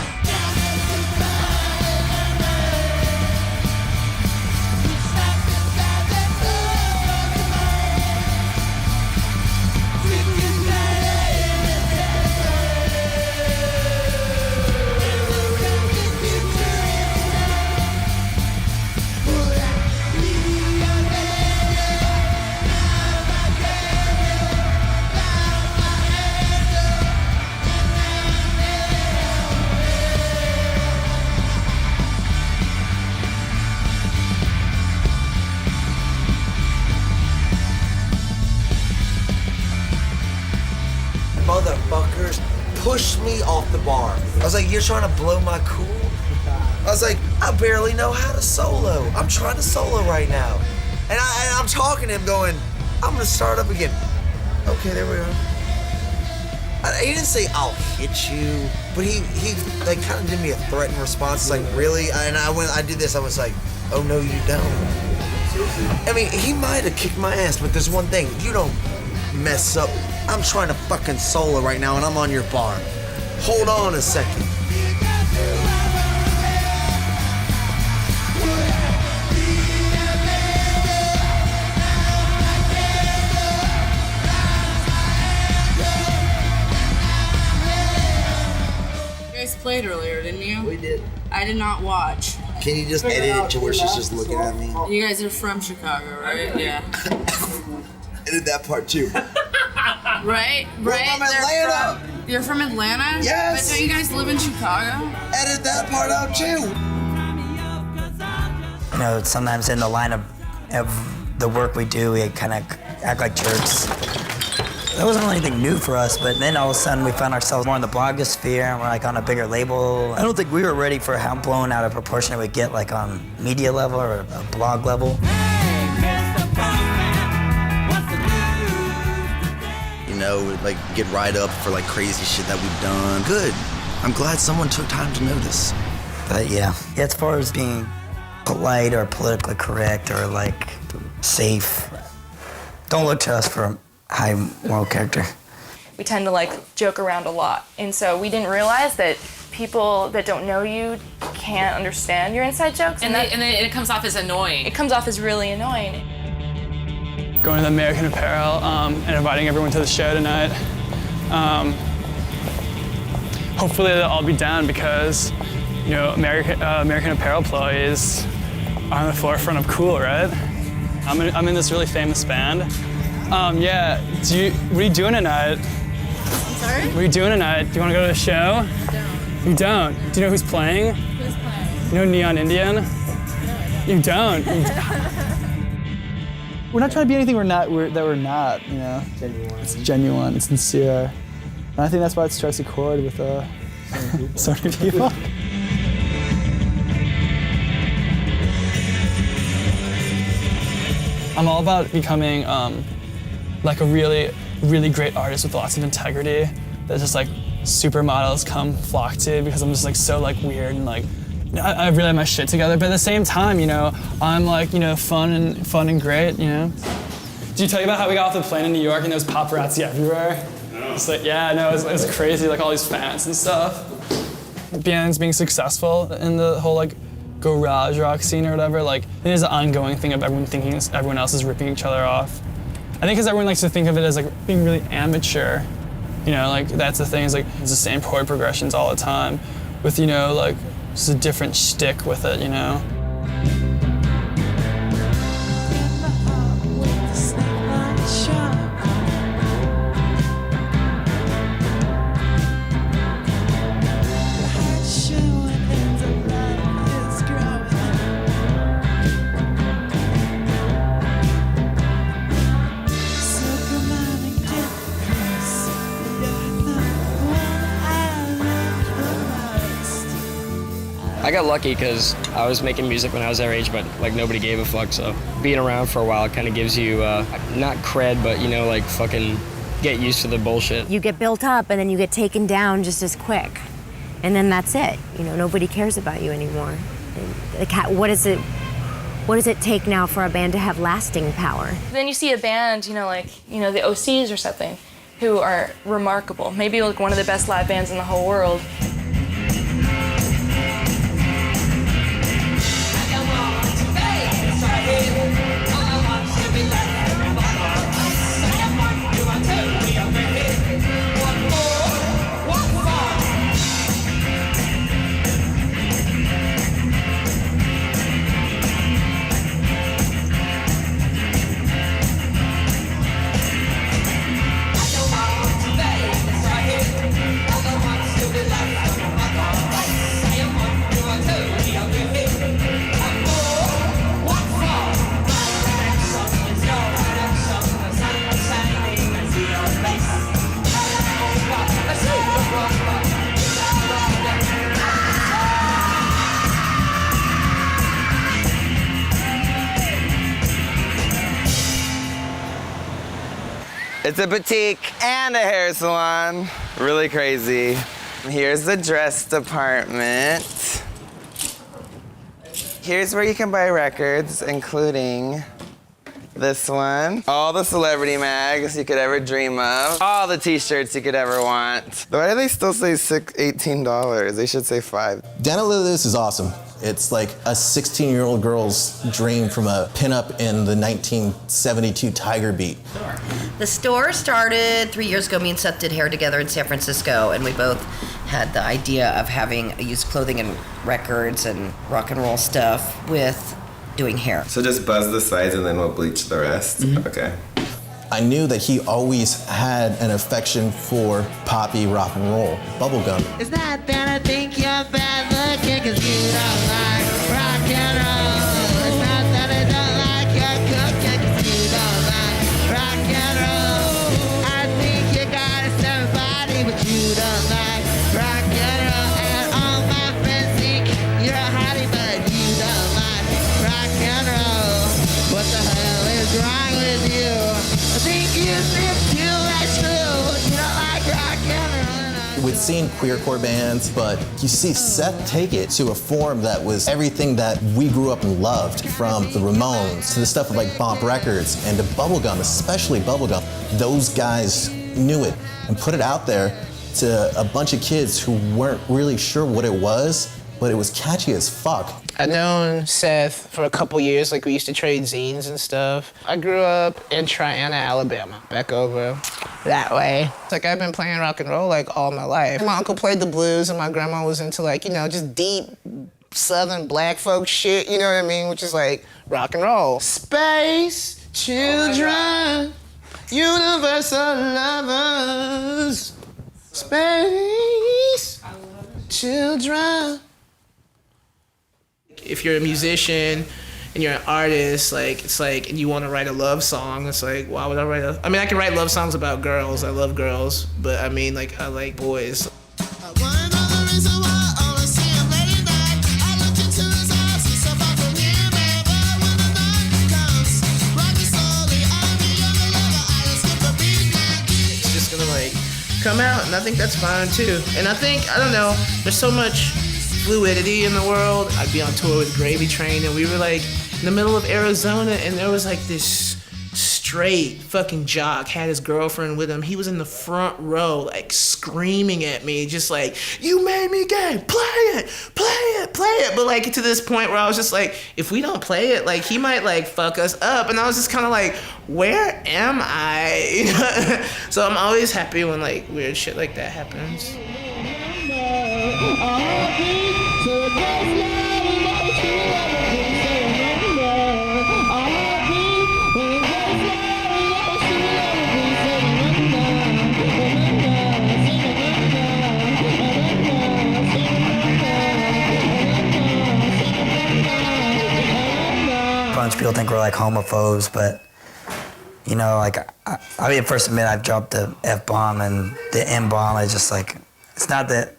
Motherfuckers pushed me off the bar. I was like, you're trying to blow my cool? I was like, I barely know how to solo. I'm trying to solo right now. And I'm talking to him going, I'm gonna start up again. Okay, there we are. He didn't say, I'll hit you, but he like kind of did me a threatened response. It's like, really? And I did this, I was like, oh no, you don't. I mean, he might have kicked my ass, but there's one thing, you don't mess up. I'm trying to fucking solo right now and I'm on your bar. Hold on a second.
You guys played earlier, didn't you?
We did.
I did not watch.
Can you just edit it to where she's just looking at me?
You guys are from Chicago, right? Yeah.
Edit that part too.
Right?
We're from Atlanta.
You're from Atlanta?
Yes.
But don't you guys live in Chicago?
Edit that part out too.
You know, sometimes in the line of the work we do, we kind of act like jerks. That wasn't really anything new for us, but then all of a sudden we found ourselves more in the blogosphere and we're like on a bigger label. I don't think we were ready for how blown out of proportion it would get like on media level or a blog level.
You know, like get right up for like crazy shit that we've done. Good. I'm glad someone took time to notice.
But yeah, as far as being polite or politically correct or like safe, don't look to us for high moral character.
We tend to like joke around a lot, and so we didn't realize that people that don't know you can't understand your inside jokes.
And it comes off as annoying.
It comes off as really annoying.
Going to the American Apparel and inviting everyone to the show tonight. Hopefully they'll all be down because, you know, American Apparel employees are on the forefront of cool, right? I'm in this really famous band. Yeah, what are you doing tonight?
Sorry?
What are you doing tonight? Do you want to go to the show?
No.
You don't? Do you know who's playing?
Who's playing?
You know Neon Indian?
No.
You don't?
We're not trying to be anything we're not, you know? Genuine. It's genuine, it's sincere. And I think that's why it strikes a chord with so many people. I'm all about becoming like a really, really great artist with lots of integrity that just like supermodels flock to because I'm just like so like weird and like I really have my shit together. But at the same time, you know, I'm like, you know, fun and great, you know. Did you tell you about how we got off the plane in New York and there was paparazzi everywhere? No. It's like, yeah, no, it was crazy, like all these fans and stuff. Bands being successful in the whole like garage rock scene or whatever, like it is an ongoing thing of everyone thinking everyone else is ripping each other off. I think because everyone likes to think of it as like being really amateur, you know, like that's the thing, is like it's the same chord progressions all the time with, you know, like just a different shtick with it, you know.
I got lucky because I was making music when I was their age, but like nobody gave a fuck. So being around for a while kind of gives you not cred, but you know, like fucking get used to the bullshit.
You get built up and then you get taken down just as quick, and then that's it. You know, nobody cares about you anymore. Like, what does it take now for a band to have lasting power?
Then you see a band, you know, like, you know, the OCs or something, who are remarkable. Maybe like one of the best live bands in the whole world.
Life.
It's a boutique and a hair salon. Really crazy. Here's the dress department. Here's where you can buy records, including this one. All the celebrity mags you could ever dream of. All the t-shirts you could ever want. Why do they still say $18? They should say $5.
This is awesome. It's like a 16-year-old girl's dream from a pinup in the 1972 Tiger Beat.
The store started 3 years ago. Me and Seth did hair together in San Francisco, and we both had the idea of having used clothing and records and rock and roll stuff with doing hair.
So just buzz the sides and then we'll bleach the rest? Okay.
I knew that he always had an affection for poppy rock and roll, bubblegum.
It's not that I think you're bad looking, cause you don't like rock and roll. It's not that I don't like your cooking, cause you don't like rock and roll. I think you got a certain body, but you don't like rock and roll. And all my friends think you're a hottie, but you don't like rock and roll. What the hell is wrong with you? I think you slip too much glue. You don't like rock and roll.
We'd seen queercore bands, but you see Seth take it to a form that was everything that we grew up and loved, from the Ramones to the stuff of like Bump Records and to bubblegum, especially bubblegum. Those guys knew it and put it out there to a bunch of kids who weren't really sure what it was, but it was catchy as fuck.
I've known Seth for a couple years, like we used to trade zines and stuff. I grew up in Triana, Alabama, back over that way. It's like I've been playing rock and roll like all my life. My uncle played the blues and my grandma was into like, you know, just deep Southern black folk shit, you know what I mean? Which is like rock and roll. Space children, universal lovers. Space children. If you're a musician and you're an artist, like it's like, and you want to write a love song, it's like, why would I write I mean, I can write love songs about girls. I love girls, but I mean, like, I like boys. It's just gonna like come out, and I think that's fine too. And I think, I don't know, there's so much fluidity in the world. I'd be on tour with Gravy Train, and we were like in the middle of Arizona, and there was like this straight fucking jock had his girlfriend with him. He was in the front row, like screaming at me, just like, "You made me gay, play it, play it, play it." But like to this point where I was just like, if we don't play it, like he might like fuck us up. And I was just kind of like, where am I? So I'm always happy when like weird shit like that happens.
A bunch of people think we're like homophobes, but you know, like I mean, first admit I've dropped the F-bomb and the M-bomb. I just like, it's not that,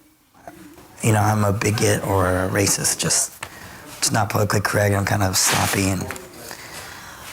you know, I'm a bigot or a racist, just not politically correct. I'm kind of sloppy and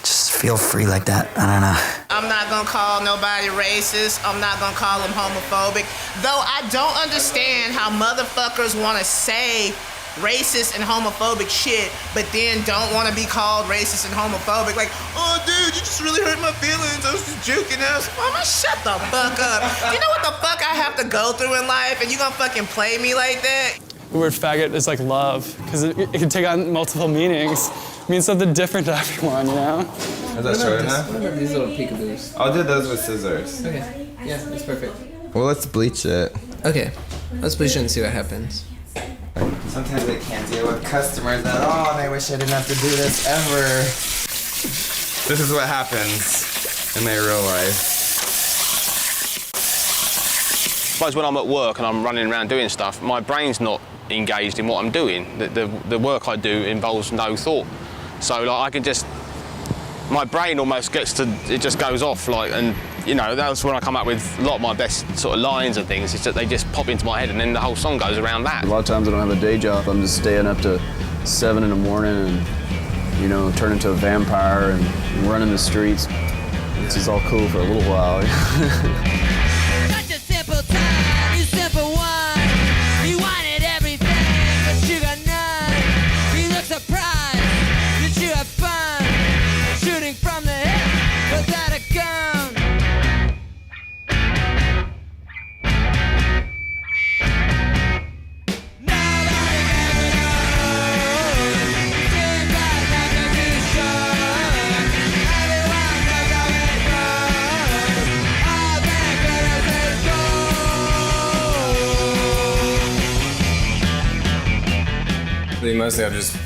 just feel free like that. I don't know.
I'm not gonna call nobody racist. I'm not gonna call them homophobic. Though I don't understand how motherfuckers wanna say racist and homophobic shit, but then don't want to be called racist and homophobic. Like, oh, dude, you just really hurt my feelings. I was just joking. Mama, shut the fuck up. You know what the fuck I have to go through in life, and you gonna fucking play me like that?
The word faggot is like love, because it can take on multiple meanings. It means something different to everyone, you know?
Is that short enough?
What about these little peekaboos?
I'll do those with scissors.
Okay, yeah, that's perfect.
Well, let's bleach it.
Okay, let's bleach it and see what happens.
Sometimes I can't deal with customers at all, and I wish I didn't have to do this ever. This is what happens in my real life.
I suppose when I'm at work and I'm running around doing stuff, my brain's not engaged in what I'm doing. The work I do involves no thought. So like I can just, my brain almost gets to, it just goes off like, and you know, that's when I come up with a lot of my best sort of lines and things, is that they just pop into my head and then the whole song goes around that.
A lot of times I don't have a day job. I'm just staying up to 7 in the morning and, you know, turn into a vampire and running the streets. which is all cool for a little while.
Such a simple time, you simple one. You wanted everything, but you got none. You look surprised that you have fun. Shooting from the hip without a gun.
Really, mostly I'm just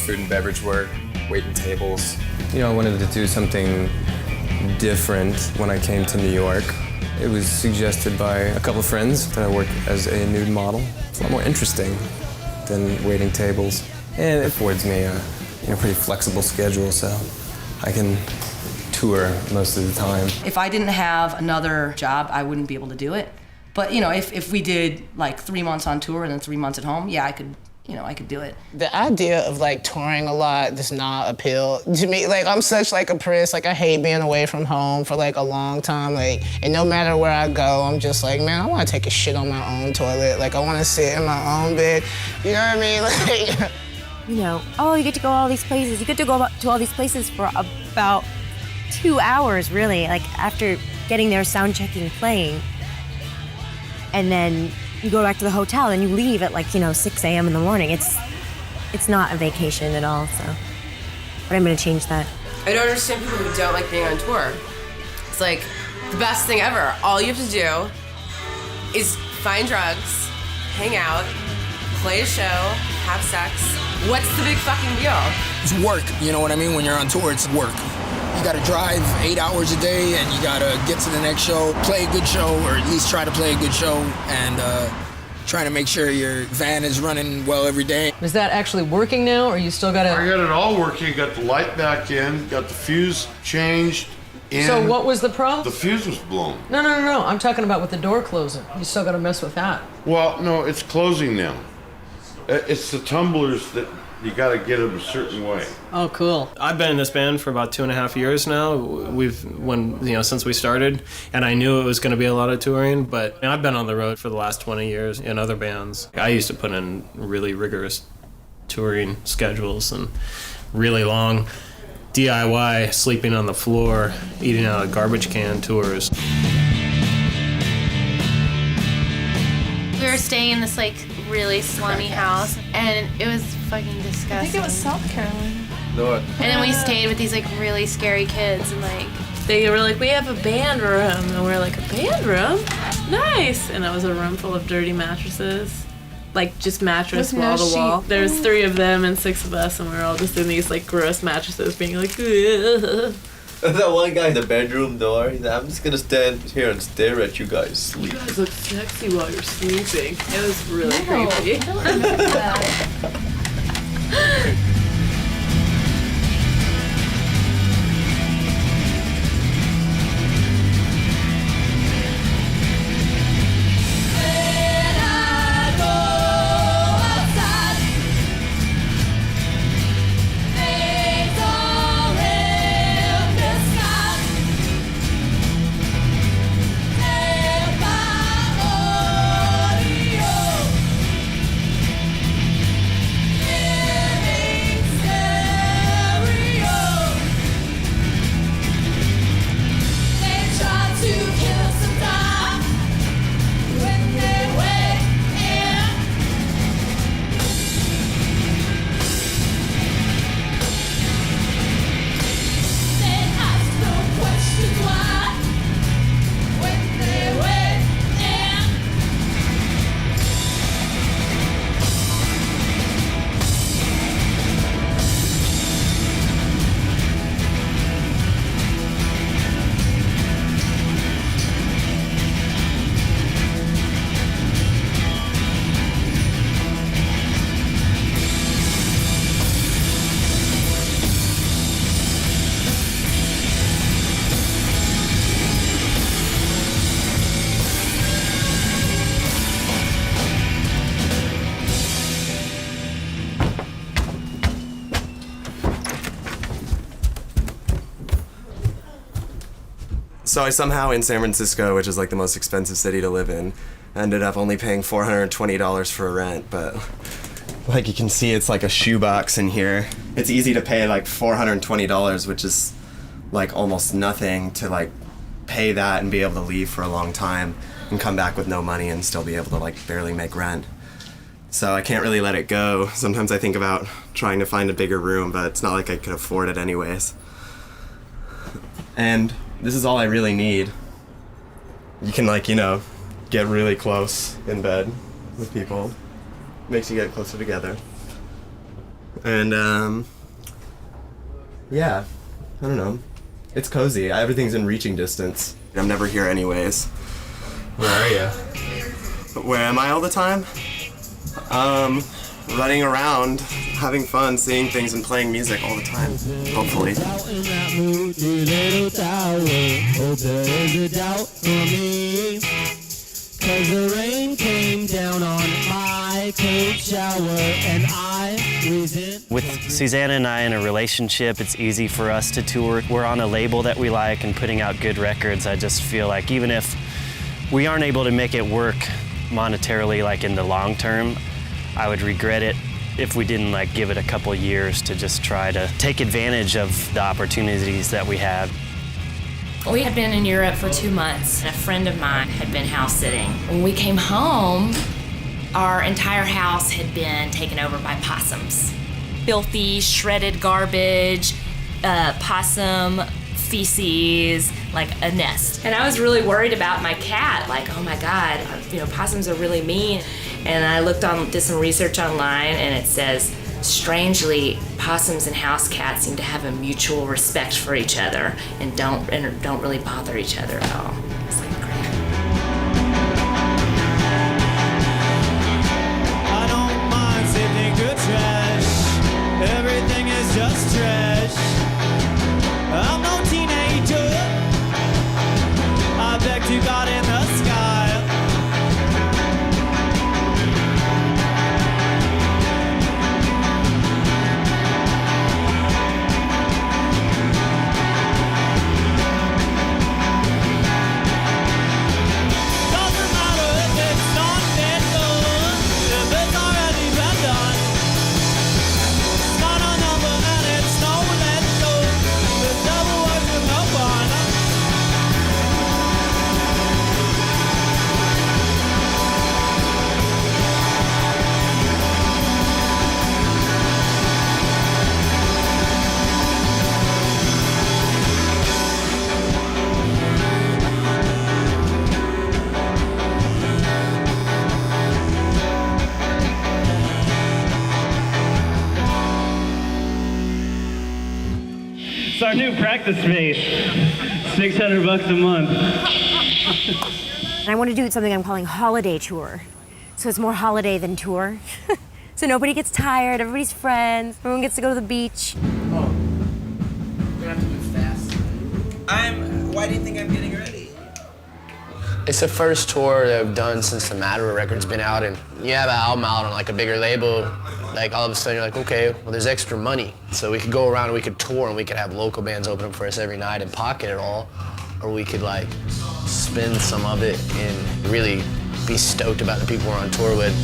food and beverage work, waiting tables. You know, I wanted to do something different when I came to New York. It was suggested by a couple of friends that I work as a nude model. It's a lot more interesting than waiting tables. And it affords me a pretty flexible schedule, so I can tour most of the time.
If I didn't have another job, I wouldn't be able to do it. But, you know, if we did like 3 months on tour and then 3 months at home, yeah, I could do it.
The idea of like touring a lot does not appeal to me. Like, I'm such like a purist. Like, I hate being away from home for like a long time. Like, and no matter where I go, I'm just like, man, I want to take a shit on my own toilet. Like, I want to sit in my own bed. You know what I mean? Like,
you know, oh, you get to go all these places. You get to go to all these places for about 2 hours, really. Like, after getting there, sound checking, playing, and then you go back to the hotel and you leave at like, 6 a.m. in the morning. It's not a vacation at all, so. But I'm gonna change that.
I don't understand people who don't like being on tour. It's like the best thing ever. All you have to do is find drugs, hang out, play a show, have sex. What's the big fucking deal?
It's work, you know what I mean? When you're on tour, it's work. You gotta drive 8 hours a day and you gotta get to the next show, play a good show, or at least try to play a good show, and trying to make sure your van is running well every day.
Is that actually working now, or you still gotta...
I got it all working, got the light back in, got the fuse changed in.
So what was the problem?
The fuse was blown.
No. I'm talking about with the door closing. You still gotta mess with that.
Well, no, it's closing now. It's the tumblers that you got to get them a certain way.
Oh, cool.
I've been in this band for about 2.5 years now. Since we started, and I knew it was going to be a lot of touring, but I've been on the road for the last 20 years in other bands. I used to put in really rigorous touring schedules and really long DIY, sleeping on the floor, eating out of garbage can tours.
We were staying in this like really slummy house, and it was fucking disgusting.
I think it was South Carolina.
Lord.
And then we stayed with these like really scary kids, and like they were like, we have a band room, and we're like, a band room? Nice. And that was a room full of dirty mattresses, like just mattress
With no
wall to wall.
sheet.
There was 3 of them and 6 of us, and we were all just in these like gross mattresses, being like, ugh.
That one guy in the bedroom door, he's like, I'm just gonna stand here and stare at you guys sleep.
You guys look sexy while you're sleeping. It was really creepy.
I don't remember that.
So I somehow in San Francisco, which is like the most expensive city to live in, ended up only paying $420 for rent, but like you can see it's like a shoebox in here. It's easy to pay like $420, which is like almost nothing, to like pay that and be able to leave for a long time and come back with no money and still be able to like barely make rent. So I can't really let it go. Sometimes I think about trying to find a bigger room, but it's not like I could afford it anyways. And this is all I really need. You can like, you know, get really close in bed with people. Makes you get closer together. And yeah, I don't know. It's cozy. Everything's in reaching distance. I'm never here anyways. Where are you? Where am I all the time? Running around, having fun, seeing things and playing music all the time, hopefully.
Cause the rain came down on my cold shower and I resent.
With Susanna and I in a relationship, it's easy for us to tour. We're on a label that we like and putting out good records. I just feel like even if we aren't able to make it work monetarily, like in the long term, I would regret it if we didn't like give it a couple years to just try to take advantage of the opportunities that we have.
We had been in Europe for 2 months. A friend of mine had been house sitting. When we came home, our entire house had been taken over by possums. Filthy, shredded garbage, possum feces, like a nest. And I was really worried about my cat, like, oh my God, you know, possums are really mean. And I did some research online, and it says, strangely, possums and house cats seem to have a mutual respect for each other and don't really bother each other at all. It's like great.
I don't mind sifting good trash. Everything is just trash. I'm no teenager. I beg to God in the sky.
It's our new practice space. $600 a month.
And I want to do something I'm calling holiday tour. So it's more holiday than tour. So nobody gets tired, everybody's friends, everyone gets to go to the beach.
Oh, we're gonna have to move fast. Why do you think I'm getting ready?
It's the first tour that I've done since the Matter record's been out, and you have an album out on like a bigger label, like all of a sudden you're like, okay, well there's extra money. So we could go around and we could tour and we could have local bands open up for us every night and pocket it all. Or we could like spend some of it and really be stoked about the people we're on tour with.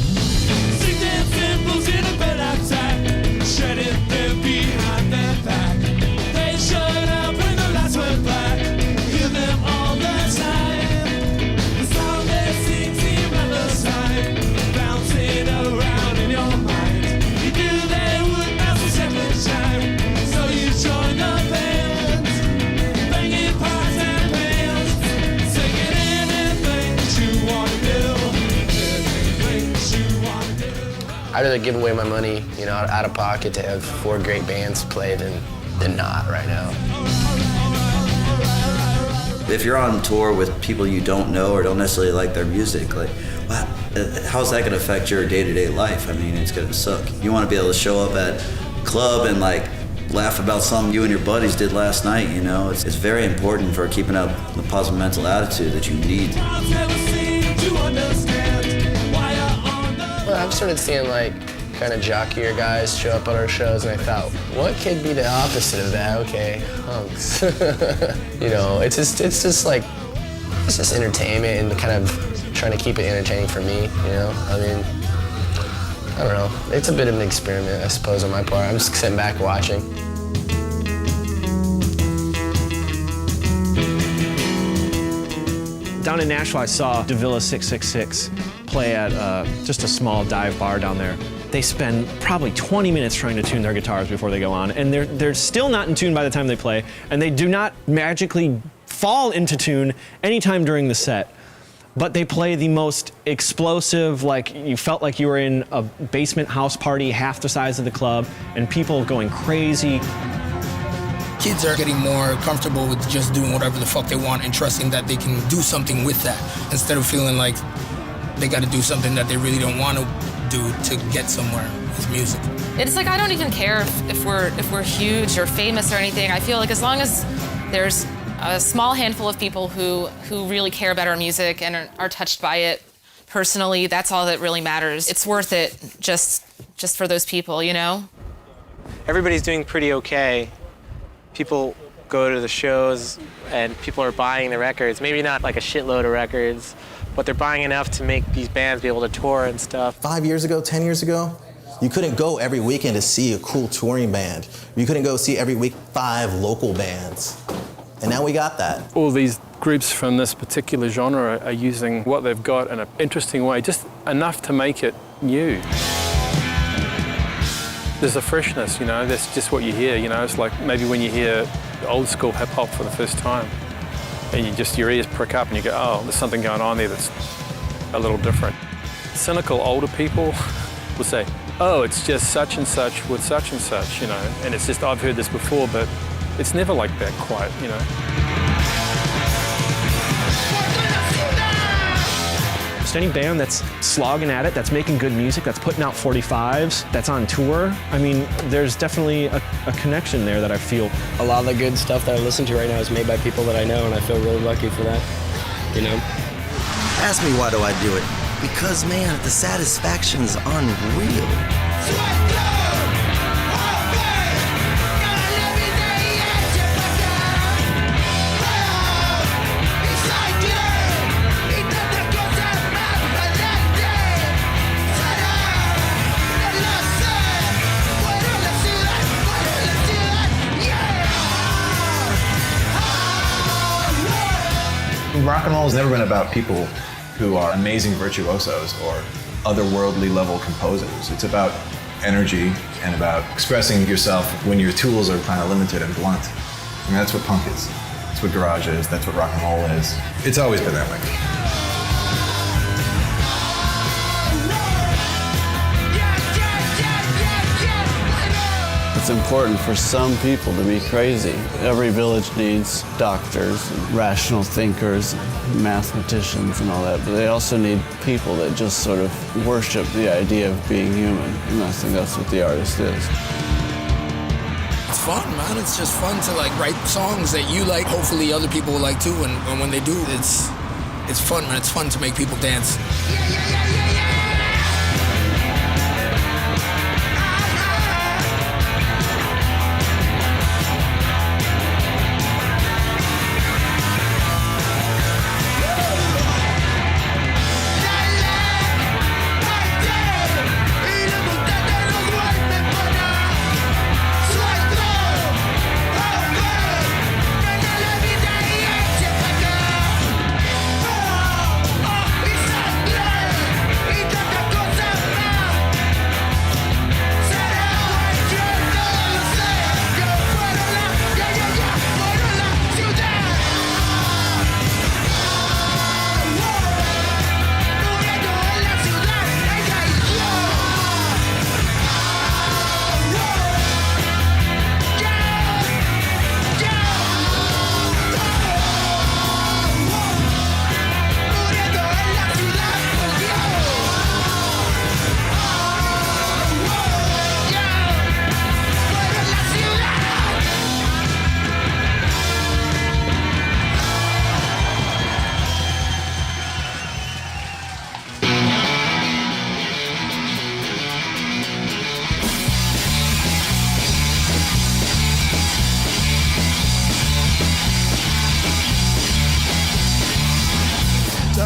I'd rather give away my money, you know, out of pocket to have 4 great bands play than not right now.
If you're on tour with people you don't know or don't necessarily like their music, like, how's that gonna affect your day-to-day life? I mean, it's gonna suck. You wanna be able to show up at a club and like laugh about something you and your buddies did last night, you know? It's very important for keeping up the positive mental attitude that you need.
Well, I've started seeing like kind of jockier guys show up at our shows, and I thought, what could be the opposite of that? Okay, hunks. You know, it's just entertainment and kind of trying to keep it entertaining for me, you know? I mean, I don't know. It's a bit of an experiment, I suppose, on my part. I'm just sitting back watching.
Down in Nashville, I saw Davila 666 play at just a small dive bar down there. They spend probably 20 minutes trying to tune their guitars before they go on, and they're still not in tune by the time they play, and they do not magically fall into tune anytime during the set. But they play the most explosive, like you felt like you were in a basement house party half the size of the club, and people going crazy.
Kids are getting more comfortable with just doing whatever the fuck they want and trusting that they can do something with that instead of feeling like they got to do something that they really don't want to do to get somewhere with music.
It's like I don't even care if we're huge or famous or anything. I feel like as long as there's a small handful of people who really care about our music and are touched by it personally, that's all that really matters. It's worth it just for those people, you know?
Everybody's doing pretty okay. People go to the shows and people are buying the records. Maybe not like a shitload of records, but they're buying enough to make these bands be able to tour and stuff.
5 years ago, 10 years ago, you couldn't go every weekend to see a cool touring band. You couldn't go see every week 5 local bands. And now we got that.
All these groups from this particular genre are using what they've got in an interesting way, just enough to make it new. There's a freshness, you know, that's just what you hear, you know, it's like maybe when you hear old school hip hop for the first time and your ears prick up and you go, oh, there's something going on there that's a little different. Cynical older people will say, oh, it's just such and such with such and such, you know, and it's just, I've heard this before, but it's never like that quite, you know.
Just any band that's slogging at it, that's making good music, that's putting out 45s, that's on tour, I mean, there's definitely a connection there that I feel.
A lot of the good stuff that I listen to right now is made by people that I know, and I feel really lucky for that, you know?
Ask me why do I do it? Because, man, the satisfaction's unreal.
Rock and roll has never been about people who are amazing virtuosos or otherworldly level composers. It's about energy and about expressing yourself when your tools are kind of limited and blunt. I mean, that's what punk is. That's what garage is. That's what rock and roll is. It's always been that way.
It's important for some people to be crazy. Every village needs doctors, and rational thinkers, and mathematicians and all that, but they also need people that just sort of worship the idea of being human, and I think that's what the artist is.
It's fun, man. It's just fun to like write songs that you like, hopefully other people will like too, and when they do, it's fun, man. It's fun to make people dance.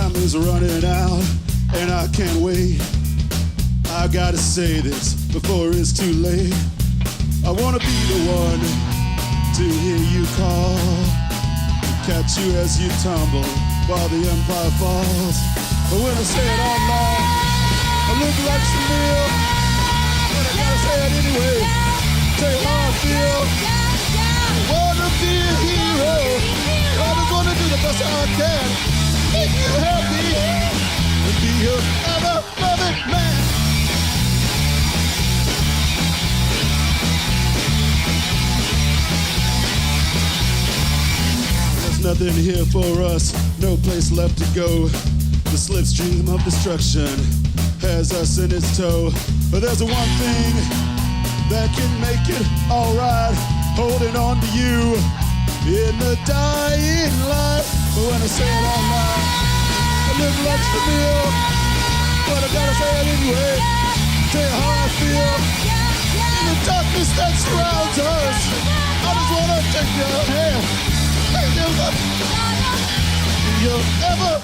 Time is running out, and I can't wait. I gotta say this before it's too late. I wanna be the one to hear you call, catch you as you tumble while the empire falls. But when I say it out loud, I look like Camille, but I gotta say it anyway. Tell you how I feel. I wanna be a hero. I just wanna do the best I can. Make you happy and be your ever-loving man. There's nothing here for us, no place left to go. The slipstream of destruction has us in its tow. But there's one thing that can make it alright, holding on to you in the dying light. But when I say it out loud, I live life's the meal, but I gotta say it anyway. Tell you how I feel. In the darkness that surrounds us, I just wanna take your hand, take your love, be your ever